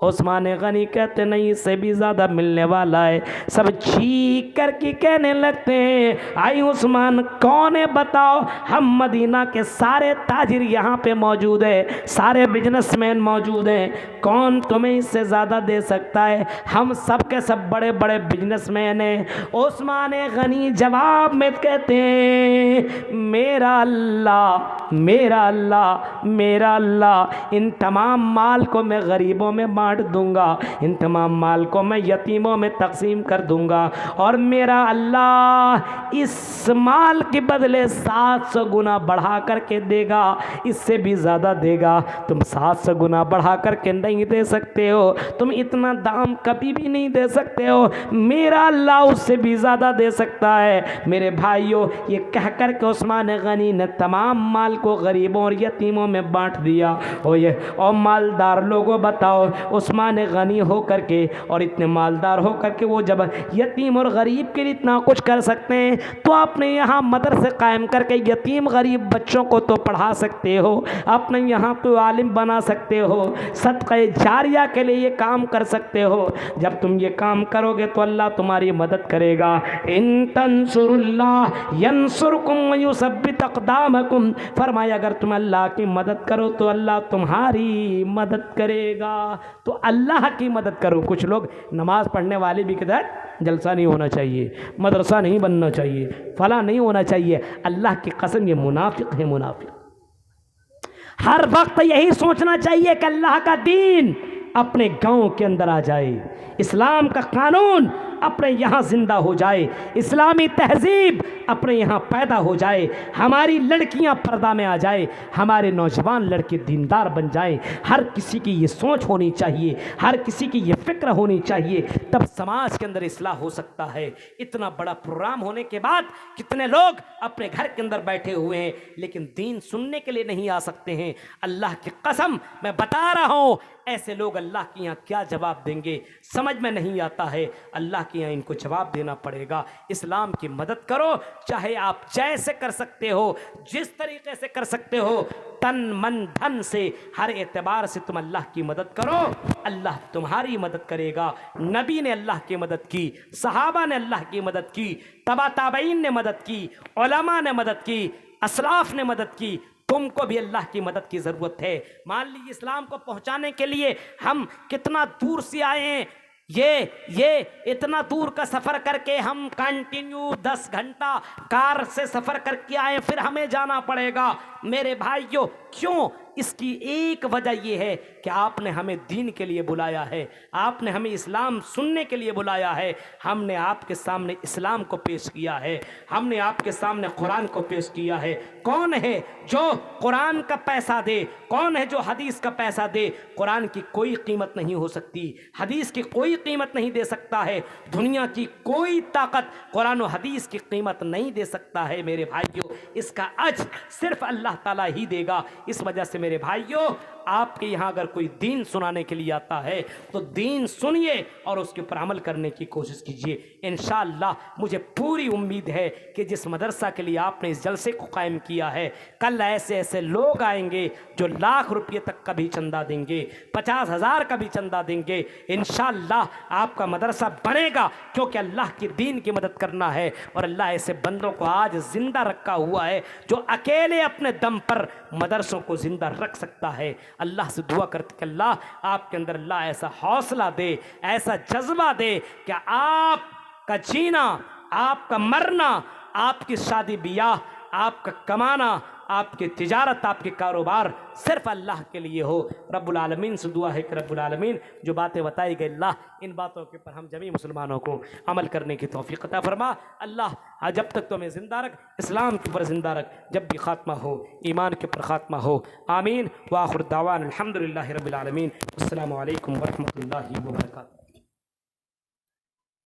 उस्मान गनी कहते नहीं, इससे भी ज़्यादा मिलने वाला है। सब चीख करके कहने लगते हैं, आई उस्मान कौन है बताओ। हम मदीना के सारे ताजिर यहाँ पे मौजूद है, सारे बिजनेसमैन मौजूद हैं, कौन तुम्हें इससे ज़्यादा दे सकता है। हम सब के सब बड़े बड़े बिजनेसमैन हैं। उस्मान गनी जवाब में कहते हैं, मेरा अल्लाह, मेरा अल्लाह, मेरा अल्लाह, इन तमाम माल को मैं गरीबों में बांट दूंगा, इन तमाम माल को मैं यतीमों में तकसीम कर दूंगा, और मेरा अल्लाह इस माल के बदले 700 गुना बढ़ा करके देगा, इससे भी ज़्यादा देगा। तुम 700 गुना बढ़ा करके नहीं दे सकते हो, तुम इतना दाम कभी भी नहीं दे सकते हो, मेरा अल्लाह उससे भी ज़्यादा दे सकता है। मेरे भाइयों, ये कह कर के उस्मान गनी ने तमाम माल को गरीबों और यतीमों में बांट दिया। और मालदार लोगों बताओ, उस्मान गनी हो करके और इतने मालदार हो करके वो जब यतीम और गरीब के लिए इतना कुछ कर सकते हैं, तो आपने यहाँ मदरसे कायम करके यतीम गरीब बच्चों को तो पढ़ा सकते हो, आपने यहाँ तो आलिम बना सकते हो, सदक़े जारिया के लिए ये काम कर सकते हो। जब तुम ये काम करोगे तो अल्लाह तुम्हारी मदद करेगा। इन तंसुरुल्लाह यंसुरकुम व युसब्बित अक़दामकुम, फरमाया अगर तुम अल्लाह की मदद करो तो अल्लाह तुम्हारी मदद करेगा। तो अल्लाह की मदद करो। कुछ लोग नमाज पढ़ने वाले भी कहते हैं जलसा नहीं होना चाहिए, मदरसा नहीं बनना चाहिए, फला नहीं होना चाहिए। अल्लाह की कसम, ये मुनाफिक है, मुनाफिक। हर वक्त यही सोचना चाहिए कि अल्लाह का दीन अपने गांव के अंदर आ जाए, इस्लाम का कानून अपने यहाँ ज़िंदा हो जाए, इस्लामी तहजीब अपने यहाँ पैदा हो जाए, हमारी लड़कियाँ पर्दा में आ जाए, हमारे नौजवान लड़के दीनदार बन जाए। हर किसी की ये सोच होनी चाहिए, हर किसी की ये फ़िक्र होनी चाहिए, तब समाज के अंदर इस्लाह हो सकता है। इतना बड़ा प्रोग्राम होने के बाद कितने लोग अपने घर के अंदर बैठे हुए हैं, लेकिन दीन सुनने के लिए नहीं आ सकते हैं। अल्लाह की कसम मैं बता रहा हूँ, ऐसे लोग अल्लाह के यहाँ क्या जवाब देंगे, समझ में नहीं आता है। अल्लाह के यहाँ इनको जवाब देना पड़ेगा। इस्लाम की मदद करो, चाहे आप जैसे कर सकते हो, जिस तरीके से कर सकते हो, तन मन धन से, हर एतबार से तुम अल्लाह की मदद करो, अल्लाह तुम्हारी मदद करेगा। नबी ने अल्लाह की मदद की, सहाबा ने अल्लाह की मदद की, तबा ताबईन ने मदद की, उलमा ने मदद की, असलाफ ने मदद की। तुमको भी अल्लाह की मदद की ज़रूरत है। मान लीजिए इस्लाम को पहुंचाने के लिए हम कितना दूर से आए हैं, ये इतना दूर का सफ़र करके हम कंटिन्यू 10 घंटा कार से सफ़र करके आए, फिर हमें जाना पड़ेगा। मेरे भाइयों, क्यों? इसकी एक वजह यह है कि आपने हमें दीन के लिए बुलाया है, आपने हमें इस्लाम सुनने के लिए बुलाया है। हमने आपके सामने इस्लाम को पेश किया है, हमने आपके सामने कुरान को पेश किया है। कौन है जो कुरान का पैसा दे, कौन है जो हदीस का पैसा दे? कुरान की कोई कीमत नहीं हो सकती, हदीस की कोई कीमत नहीं दे सकता है। दुनिया की कोई ताकत कुरान और हदीस की कीमत नहीं दे सकता है। मेरे भाइयों, इसका अज्र सिर्फ अल्लाह ताला ही देगा। इस वजह से मेरे भाइयों, आपके यहाँ अगर कोई दीन सुनाने के लिए आता है तो दीन सुनिए और उसके ऊपर अमल करने की कोशिश कीजिए। इंशाअल्लाह मुझे पूरी उम्मीद है कि जिस मदरसा के लिए आपने इस जलसे को कायम किया है, कल ऐसे ऐसे लोग आएंगे जो लाख रुपये तक का भी चंदा देंगे, 50,000 का भी चंदा देंगे। इंशाअल्लाह आपका मदरसा बनेगा, क्योंकि अल्लाह के दीन की मदद करना है। और अल्लाह ऐसे बंदों को आज ज़िंदा रखा हुआ है जो अकेले अपने दम पर मदरसों को ज़िंदा रख सकता है। अल्लाह से दुआ करते कि अल्लाह आपके अंदर अल्लाह ऐसा हौसला दे, ऐसा जज्बा दे कि आपका जीना, आपका मरना, आपकी शादी ब्याह, आपका कमाना, आपकी तिजारत, आपके कारोबार सिर्फ अल्लाह के लिए हो। रब्बुल आलमीन से दुआ है कि रब्बुल आलमीन जो बातें बताई गई, अल्लाह इन बातों के ऊपर हम जमी मुसलमानों को अमल करने की तौफीक अता फरमा। अल्लाह जब तक तो हमें ज़िंदा रख, इस्लाम के ऊपर ज़िंदा रख, जब भी ख़ात्मा हो ईमान के ऊपर ख़ात्मा हो। आमीन। व आखिर दावान अल्हम्दुलिल्लाहि रब्बिल आलमीन। अस्सलामु अलैकुम व रहमतुल्लाहि व बरकातुहू।